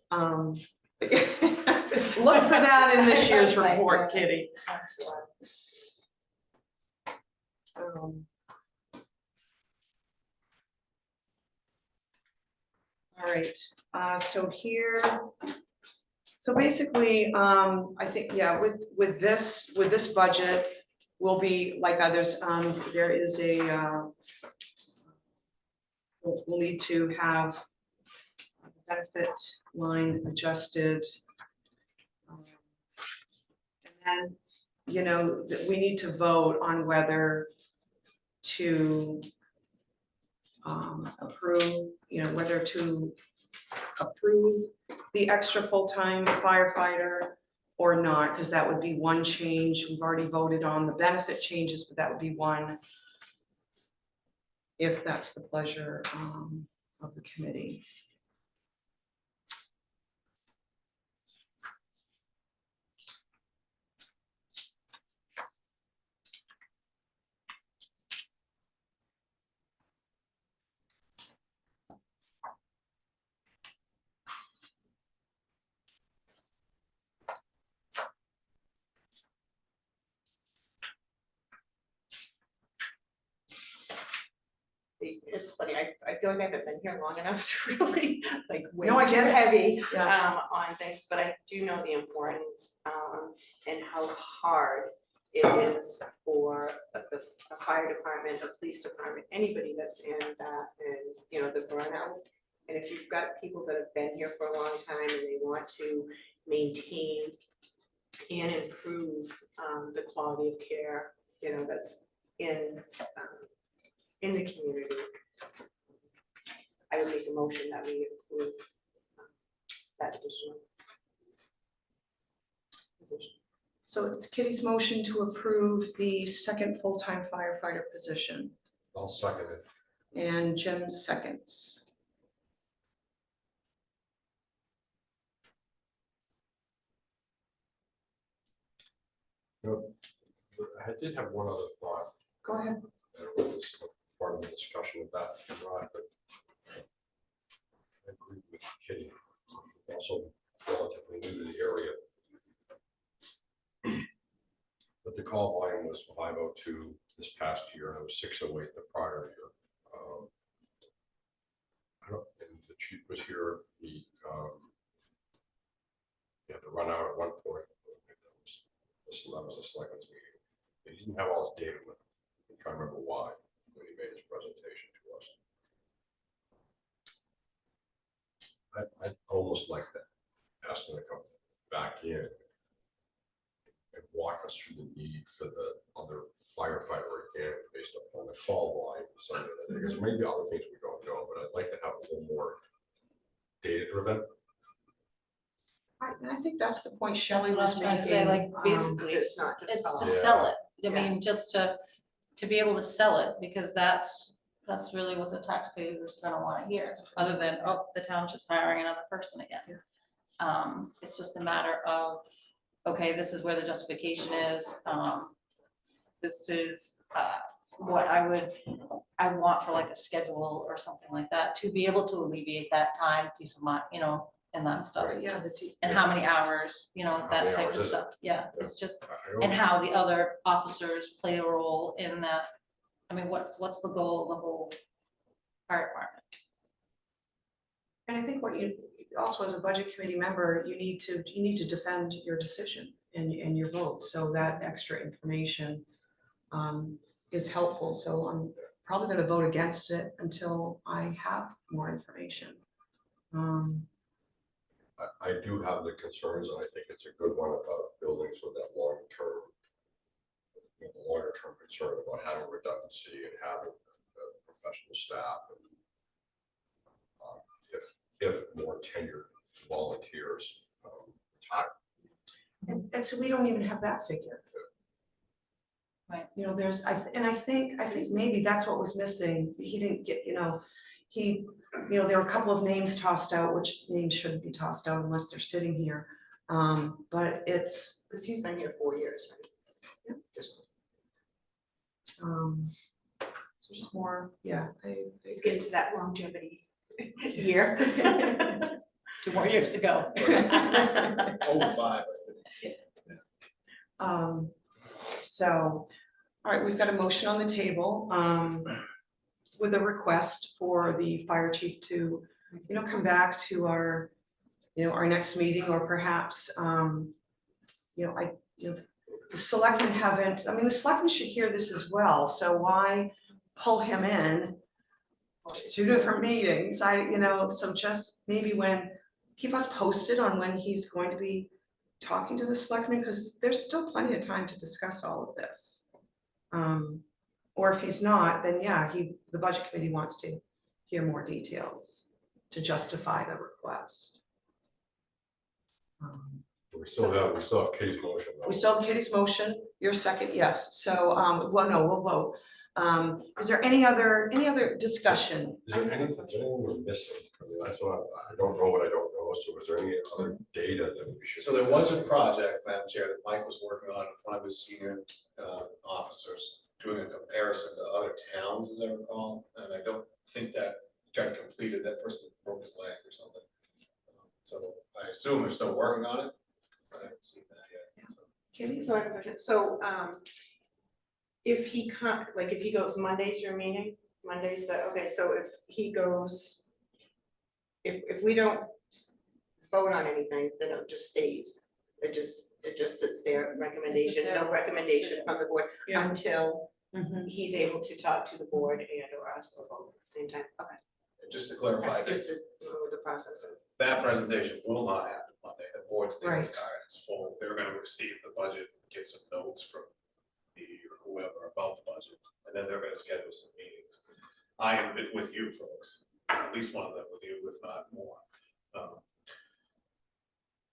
Look for that in this year's report, Kitty. All right, so here, so basically, I think, yeah, with this budget, will be like others, there is a, we'll need to have benefit line adjusted. And then, that we need to vote on whether to approve, whether to approve the extra full-time firefighter or not, because that would be one change. We've already voted on the benefit changes, but that would be one, if that's the pleasure of the committee. It's funny, I feel like I haven't been here long enough to really like way No, I too get it. heavy Yeah. on things, but I do know the importance and how hard it is for a fire department, a police department, anybody that's in that, and the burnout. And if you've got people that have been here for a long time and they want to maintain and improve the quality of care, that's in the community, I would make a motion that we approve that additional position. So it's Kitty's motion to approve the second full-time firefighter position, I'll second it. and Jim seconds. I did have one other thought. Go ahead. I don't know if this is part of the discussion with that or not, but I agree with Kitty, also relatively new to the area. But the call volume was 502 this past year, and it was 608 the prior year. And the chief was here, he had to run out at one point. That was a selectmen's meeting. He didn't have all his data with him. I'm trying to remember why when he made his presentation to us. I'd almost like to ask him to come back in and walk us through the need for the other firefighter again, based upon the call volume. Because maybe other things we don't know, but I'd like to have a little more data driven. I think that's the point Shelley That's was what I was making. trying to say, like, basically, It's not just it's to policy. sell it, I Yeah. mean, just to be able to sell it, because that's really what the taxpayers gonna wanna hear, other than, oh, the town's just hiring another person again. It's just a matter of, okay, this is where the justification is, this is, what I want for like a schedule or something like that, to be able to alleviate that time, peace of mind, you know, and that stuff. Right, yeah, the T. And how many hours, you know, How that many type hours of is it? stuff, yeah, it's just, I don't- and how the other officers play a role in that. I mean, what's the goal of the whole fire department? And I think what you, also as a budget committee member, you need to defend your decision and your vote, so that extra information is helpful, so I'm probably gonna vote against it until I have more information. I do have the concerns, and I think it's a good one about buildings with that long-term, the longer-term concern about having redundancy and having professional staff. And if more tenured volunteers retire. And so we don't even have that figure. Right. You know, there's, I think maybe that's what was missing, he didn't get, there were a couple of names tossed out, which names shouldn't be tossed out unless they're sitting here. But it's, Because he's been here 4 years, right? Just, so just more, yeah, he's getting to that longevity year. 2 more years to go. Over 5, I think. So, all right, we've got a motion on the table, with a request for the fire chief to, come back to our, our next meeting, or perhaps, the selectmen haven't, the selectmen should hear this as well, so why pull him in 2 different meetings? So just maybe keep us posted on when he's going to be talking to the selectmen, because there's still plenty of time to discuss all of this. Or if he's not, then yeah, the budget committee wants to hear more details to justify the request. We still have Katie's motion. though. We still have Kitty's motion, your second, yes, so, we'll vote. Is there any other discussion? Is there anything we're missing? That's what I don't know what I don't know. So is there any other data that we should? So there was a project, Madam Chair, that Mike was working on with one of his senior officers, doing a comparison to other towns, as I recall, and I don't think that got completed, that person broke his leg or something. So I assume they're still working on it, I haven't seen that yet. So. Kitty? So I have a question. So, if he if he goes Monday's your meeting, okay, so if he goes, if we don't vote on anything, then it just stays. It just sits there, recommendation, no recommendation from the board Yeah. until Mhm. he's able to talk to the board and or us or both at the same time. Okay. And just to clarify, Just to know what the process is. that presentation will not happen Monday, the board's dance Right. card is full, they're gonna receive the budget, get some notes from me or whoever about the budget, and then they're gonna schedule some meetings. I am with you folks, at least one of them with you, if not more.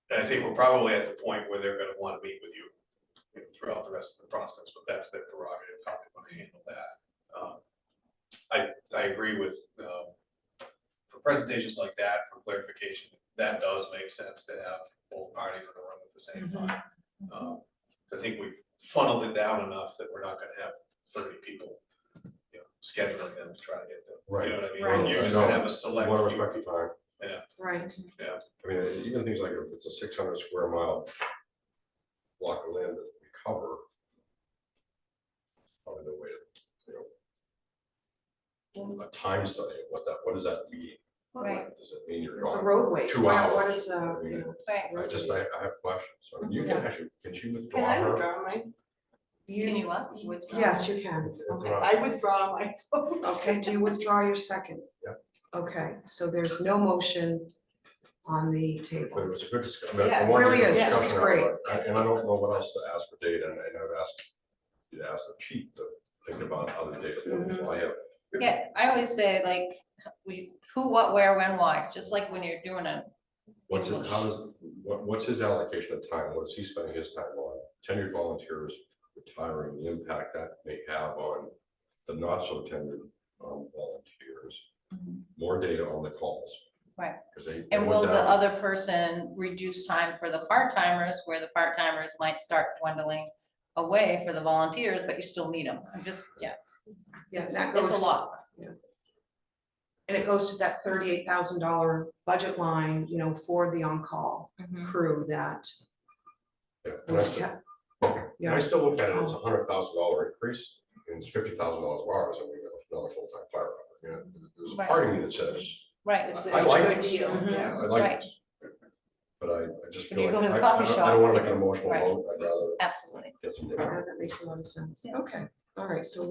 And I think we're probably at the point where they're gonna wanna meet with you throughout the rest of the process, but that's their prerogative, how they wanna handle that. I agree with, for presentations like that, for clarification, that does make sense to have both parties in the room at the same time. I think we've funneled it down enough that we're not gonna have 30 people, scheduling them to try to get them. Right. You know what I mean? Right. You're just gonna have a select One few respect to people. time. Right, I mean, even things like if it's a 600 square mile block of land that we cover, probably the way to, a time study, what does that mean? Right. Does it mean you're the gone? roadways, 2 what hours. is, Right. I have questions. I mean, you can actually, can she withdraw Can I her? withdraw my, Can you what? Withdraw? Yes, you can. okay, I withdraw my vote. Okay, do you withdraw your second? Yeah. Okay, so there's no motion on the But it table. was a good discussion. Yeah, it really is. This is great. And I don't know what else to ask for data, and I've asked you to ask the chief to think about other data. points. So I have. Yeah, I always say like, who, what, where, when, why, just like when you're doing a. What's his allocation of time? What is he spending his time on? Tenured volunteers retiring, the impact that may have on the not so tenured volunteers. More data on the calls. Right. 'Cause they And went will the down- other person reduce time for the part-timers, where the part-timers might start dwindling away for the volunteers, but you still need them? I'm just, yeah. Yeah, It's that it's goes. a lot. And it goes to that $38,000 budget line, you know, for the on-call Mhm. crew that Yeah, and I was still, kept. okay, and I Yeah. still look at it as $100,000 increase, and it's $50,000 of ours, and we have another full-time firefighter. You know, there's a part of me that says, Right, It's I a like good this. deal, Mhm. yeah. I like Right. this. But I just When feel you like, go to the I coffee don't shop. wanna make an emotional Right. vote, I'd rather absolutely. get some Yeah, data. that makes a lot of sense. Yeah. Okay, all right, so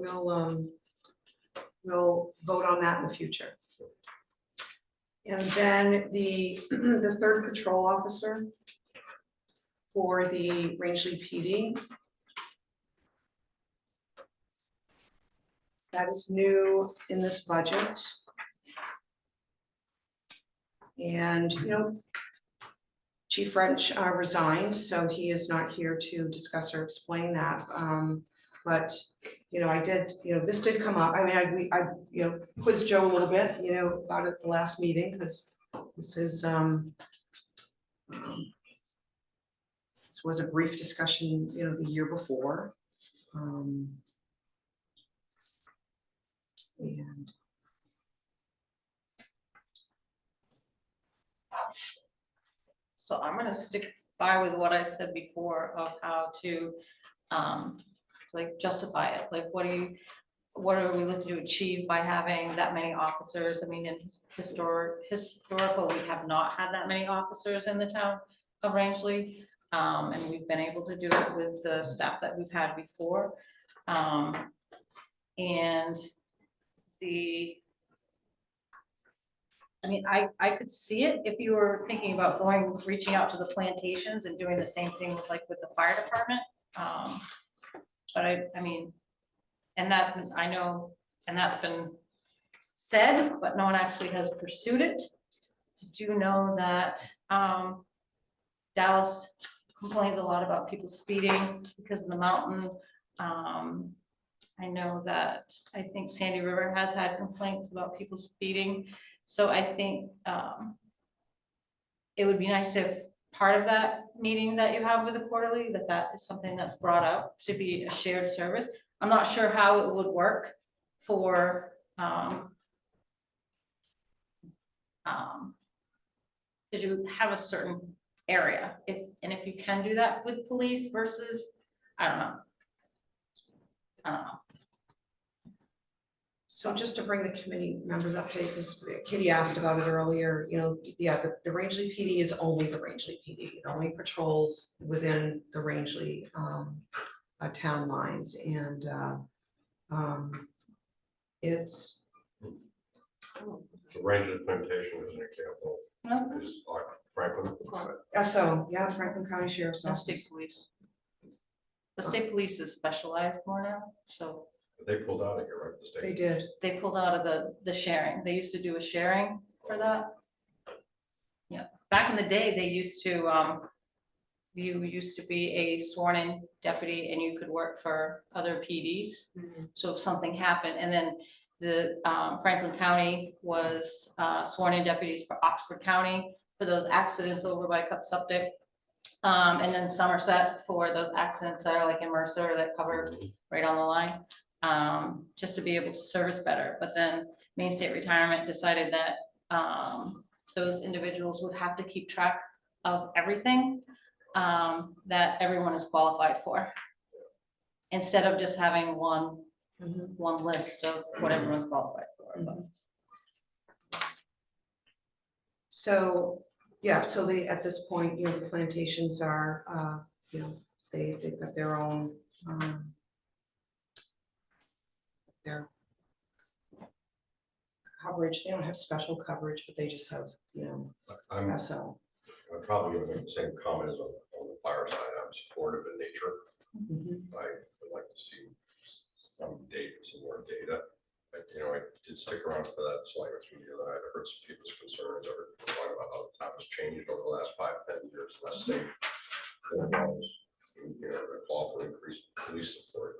we'll vote on that in the future. And then the third patrol officer for the Rangeley PD. That is new in this budget. And, you know, Chief French resigned, so he is not here to discuss or explain that. But, you know, I did, you know, this did come up. I mean, I you know, quizzed Joe a little bit, you know, about it at the last meeting, because this is, this was a brief discussion, you know, the year before. And So I'm gonna stick by with what I said before of how to, like justify it, like what are we looking to achieve by having that many officers? I mean, in historical, we have not had that many officers in the town of Rangeley. And we've been able to do it with the staff that we've had before. And I mean, I could see it if you were thinking about reaching out to the plantations and doing the same thing with the fire department. But I mean, and that's been, I know, and that's been said, but no one actually has pursued it. I do know that Dallas complains a lot about people speeding because of the mountain. I know that, I think Sandy River has had complaints about people speeding. So I think it would be nice if part of that meeting that you have with the quarterly, that is something that's brought up to be a shared service. I'm not sure how it would work for because you have a certain area, if you can do that with police versus, I don't know. so just to bring the committee members up to date, because Kitty asked about it earlier, you know, yeah, the Rangeley PD is only the Rangeley PD. It only patrols within the Rangeley town lines, and it's. So Ranger Plantation is an example, No, is Franklin. So, yeah, Franklin County Sheriff's no state Office. police. The state police is specialized more now, so They pulled out of here, right, the They state? did. they pulled out of the sharing. They used to do a sharing for that. Yeah, back in the day, they used to, you used to be a sworn-in deputy and you could work for other PDs. So if something happened, and then the Franklin County was sworn-in deputies for Oxford County for those accidents over by Cup Septic. And then Somerset for those accidents that are like in Mercer that cover right on the line, just to be able to service better. But then Maine State Retirement decided that those individuals would have to keep track of everything that everyone is qualified for, instead of just having one list of what everyone's qualified for. But So, yeah, so at this point, you know, the plantations are, you know, they've got their own, their coverage. They don't have special coverage, but they just have, you know, I'm SO. probably gonna make the same comment as on the fire side. I'm supportive in nature. I would like to see some data, some more data. But, you know, I did stick around for that Sligo meeting the other night. I heard some people's concerns. I heard people talking about how the town has changed over the last 5-10 years, less safe. than it was. You know, a call for increased police support.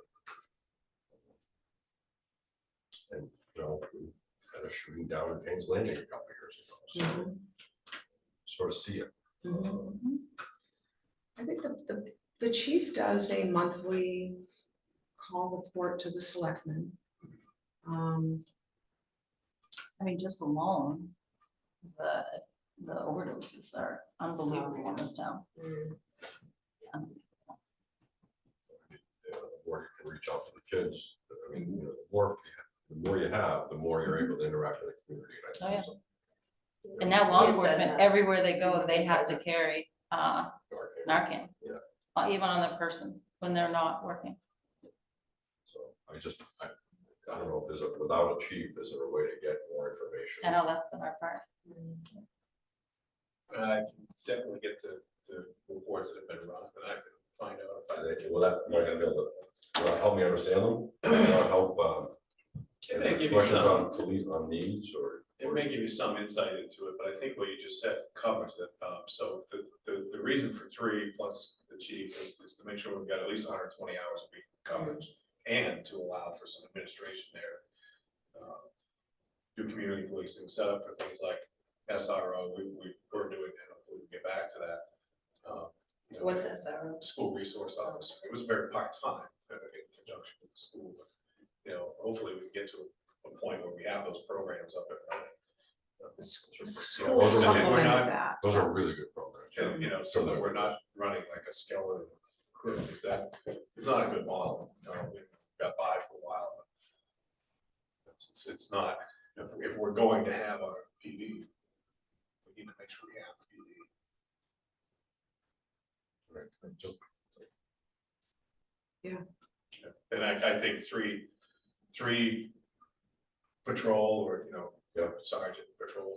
And, you know, we had a shooting down in Payne's Landing a couple of years ago, so sort of see it. I think the chief does a monthly call report to the selectmen. I mean, just alone, the overdoses are unbelievable in this town. The more you can reach out to the kids, I mean, you know, the more you have, the more you're able to interact with the community. and I Oh, think yeah. so. And now law It's, enforcement, everywhere they go, they have to carry Narcan. Narcan. Yeah. Even on their person when they're not working. So I don't know if without a chief, is there a way to get more information? I know that's in our part. I can definitely get the reports that have been run, and I can find out if I. Will that help me understand them? Will that help, It may give you questions some, on police, on needs, or? it may give you some insight into it, but I think what you just said covers it. So the reason for 3 plus the chief is to make sure we've got at least 120 hours of coverage and to allow for some administration there. Do community policing, set up for things like SRO, we're doing that, hopefully we can get back to that. You know, What's SRO? School resource officer, it was very part-time in conjunction with the school, but, you know, hopefully we can get to a point where we have those programs up and running. The Yeah, school those are- supplemented we're not- that. Those are really good programs. And, you know, so that we're not running like a skeleton crew, is that, it's not a good model, you know, we got by for a while. But it's not, if we're going to have our PD, we need to make sure we have the PD. Right, just And I think three patrol or, you know, sergeant patrol,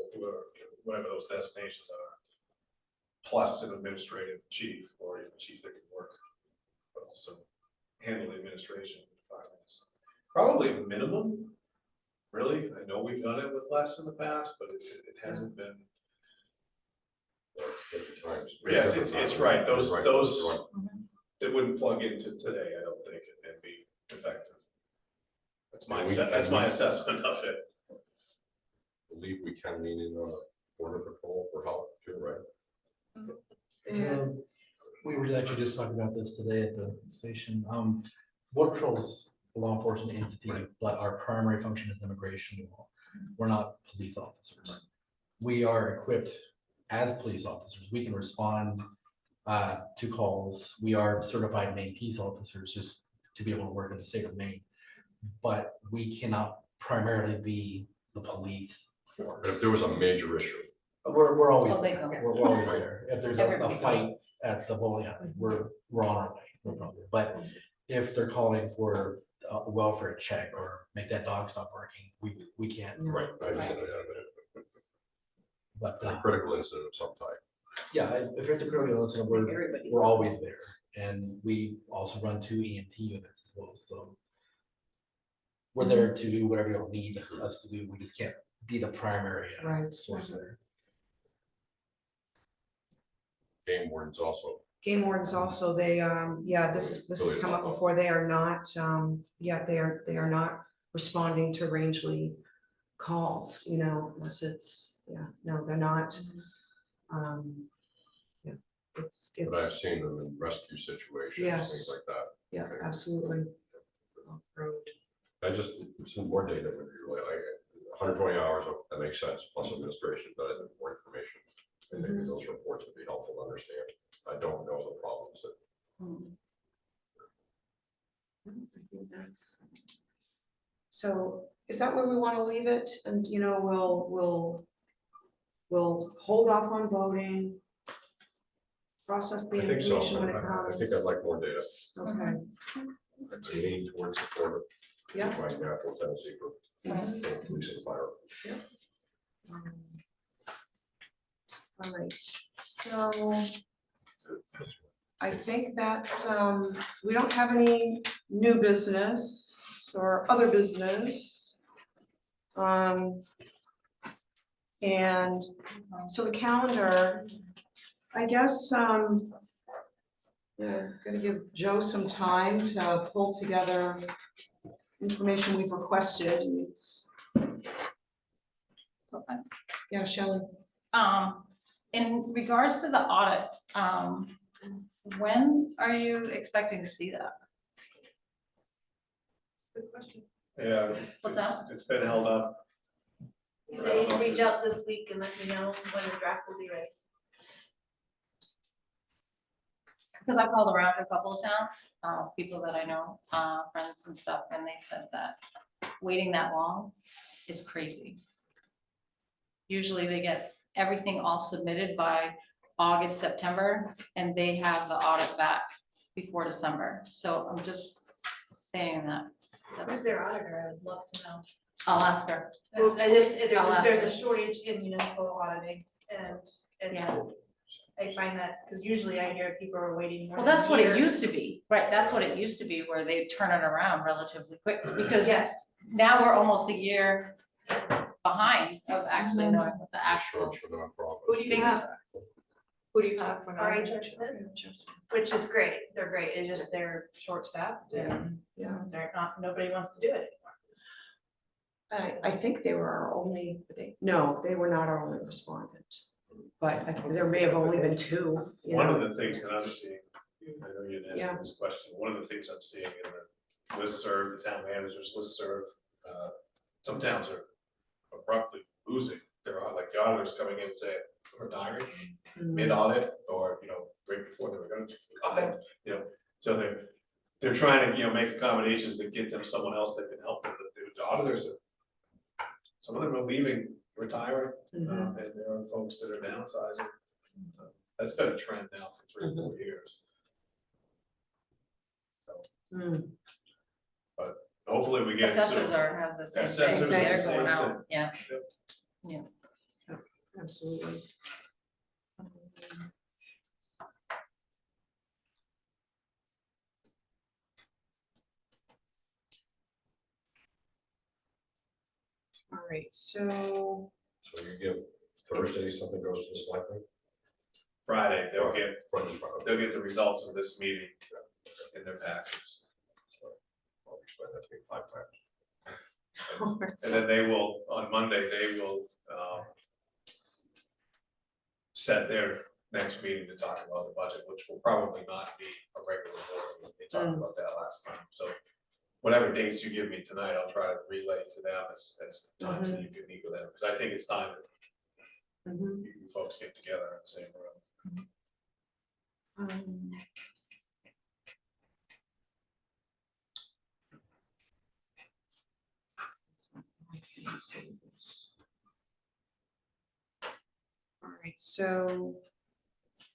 whatever those designations are, plus an administrative chief or a chief that can work, but also handle the administration departments. Probably a minimum, really. I know we've done it with less in the past, but it hasn't been. different times. Yeah, it's right. Those Right. it wouldn't plug into today, I don't think, and be effective. That's my, And we- that's my assessment of it. Believe we can lean in on a border patrol for help too, right? Yeah. We were actually just talking about this today at the station. Border Patrol's a law enforcement entity, but our primary function is immigration law. We're not police officers. We are equipped as police officers. We can respond to calls. We are certified Maine peace officers just to be able to work in the state of Maine. But we cannot primarily be the police But if force. there was a major issue, We're always Oh, they there. go. We're always there. If there's a Everybody goes. fight at the bowling alley, we're on our way, no problem. But if they're calling for a welfare check or make that dog stop working, we can't. right? I just said, But a critical incident of some type. yeah, if it's a critical incident, we're always there. And we also run 2 EMT units as well, so we're there to do whatever you'll need us to do. We just can't be the primary Right. source there. Game wardens also. Game wardens also, they, yeah, this has come up before, they are not, yeah, they are not responding to Rangeley calls, you know, unless it's, yeah, no, they're not. Yeah, But I've seen them in rescue situations, Yes. things like that. yeah, Okay. absolutely. Off-road. Some more data would be really like 120 hours, that makes sense, plus administration, but I think more information. And maybe those reports would be helpful to understand. I don't know the problems that. I think that's. So is that where we want to leave it? And, you know, we'll hold off on voting. Process the I think so. information when it I think comes. I'd like more data. Okay, I lean towards support. Yeah. My natural tendency for police and fire. all right, so. I think that's, we don't have any new business or other business. And so the calendar, I guess, yeah, gonna give Joe some time to pull together information we've requested. It's, yeah, Shelley. In regards to the audit, when are you expecting to see that? Good question. Yeah, What's it's been held up. So you can reach out this week and let me know when the draft will be ready. Because I called around to a couple of towns, people that I know, friends and stuff, and they said that waiting that long is crazy. Usually they get everything all submitted by August, September, and they have the audit back before December. So I'm just saying that. Who's their auditor? I would love to know. I'll ask her. I just, I'll ask there's a her. shortage in municipal auditing and it's, Yeah. I find that, because usually I hear people are waiting more Well, than that's a what it year. used to be, right? That's what it used to be, where they turn it around relatively quick, because Yes, now we're almost a year behind of actually knowing what the The actual. short for nonprofit. Who do you Figure. have? Who do you have for RH non? which is great. They're great. It's just they're short-staffed and Yeah. they're not, nobody wants to do it anymore. I think they were our only, no, they were not our only respondent. But I think there may have only been two, you One know. of the things that I'm seeing, I know you didn't ask me this question, one of the things I'm seeing in the listserv, the town managers listserv, some towns are abruptly losing their, like the auditors coming in and saying, we're retiring mid-audit, or, right before they were going to audit, so they're trying to, make accommodations to get them someone else that can help them, but the auditors are, some of them are leaving, retiring, Mhm. and there are folks that are downsizing. That's been a trend now for 3 or 4 years. Mm. Hopefully we get it Assessors soon. are, have the same Assessors thing, are they're the going same out, yeah. Absolutely. All right, so, So you give Thursday, something goes to the selectmen? Friday, they'll get Friday. the results of this meeting in their packets. I'll explain that to me 5 times. And then they will, on Monday, they will, set their next meeting to talk about the budget, which will probably not be a regular board. We talked about that last time, so whatever dates you give me tonight, I'll try to relay to them as times that you can meet with them, because I think it's time that mhm. you folks get together in the same room. Okay, so this- All right, so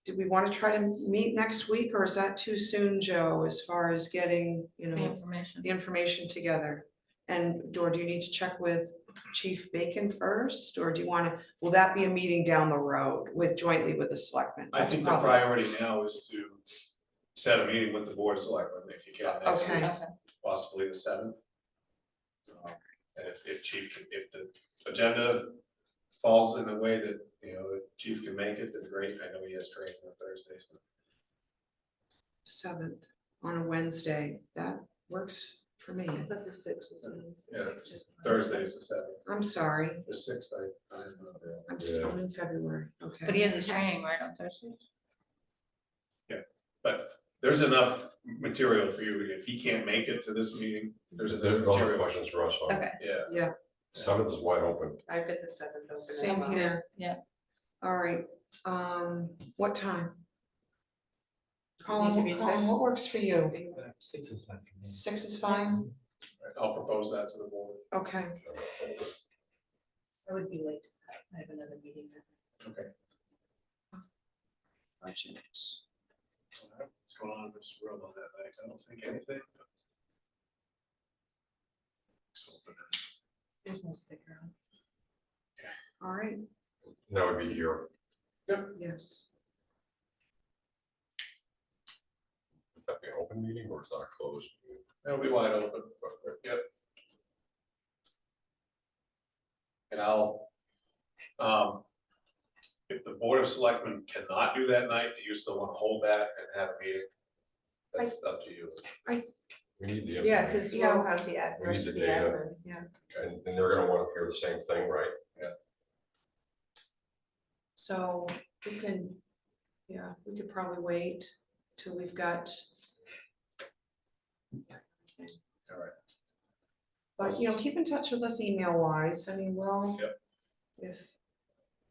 do we want to try to meet next week, or is that too soon, Joe, as far as getting, The information. the information together? And, or do you need to check with Chief Bacon first, or do you want to, will that be a meeting down the road with, jointly with the selectmen? I That's think the probably- priority now is to set a meeting with the board of selectmen, if you can, next Okay. week, Okay. possibly the 7th. And if chief, if the agenda falls in a way that, the chief can make it, then great, I know he has training on Thursdays. But 7th on a Wednesday, that works for me. But the 6th was on Yeah, Wednesday. Thursday is the 7th, I'm sorry, the 6th, I'm not available. I'm still in February, okay. But he has his training right on Thursday. But there's enough material for you, if he can't make it to this meeting, there's enough There's no material, questions for us on. Okay. yeah. 7th is wide open. I've got the 7th open. as Same well. here. Yeah. All right, what time? Does it need to be Colin, 6? what works for you? 6 is fine for me. 6 is fine, I'll propose that to the board. okay, I would be late to that. I have another meeting. Okay. budget. What's going on in this room on that night? I don't think anything. There's no sticker on. All right, That would be here. yes, Would that be an open meeting or is that a closed meeting? It'll be wide open, yep. And I'll, if the board of selectmen cannot do that night, do you still want to hold that and have a meeting? That's up to you. We need the Yeah, information. because Yeah. we'll have the We need rest the of the data. admin, yeah. And they're gonna want to hear the same thing, right? so we can, yeah, we could probably wait till we've got. All right. But, you know, keep in touch with us email wise, I mean, well, Yep. if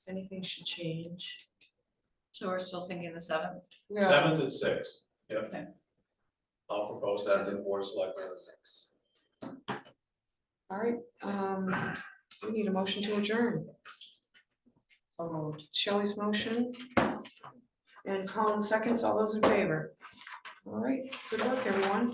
anything should change. So we're still thinking the 7th. Yeah. 7th at 6, yep. Okay. I'll propose that to the board of selectmen. At 6. All right, we need a motion to adjourn. Shelley's motion. And Colin seconds, all those in favor. All right, good luck, everyone.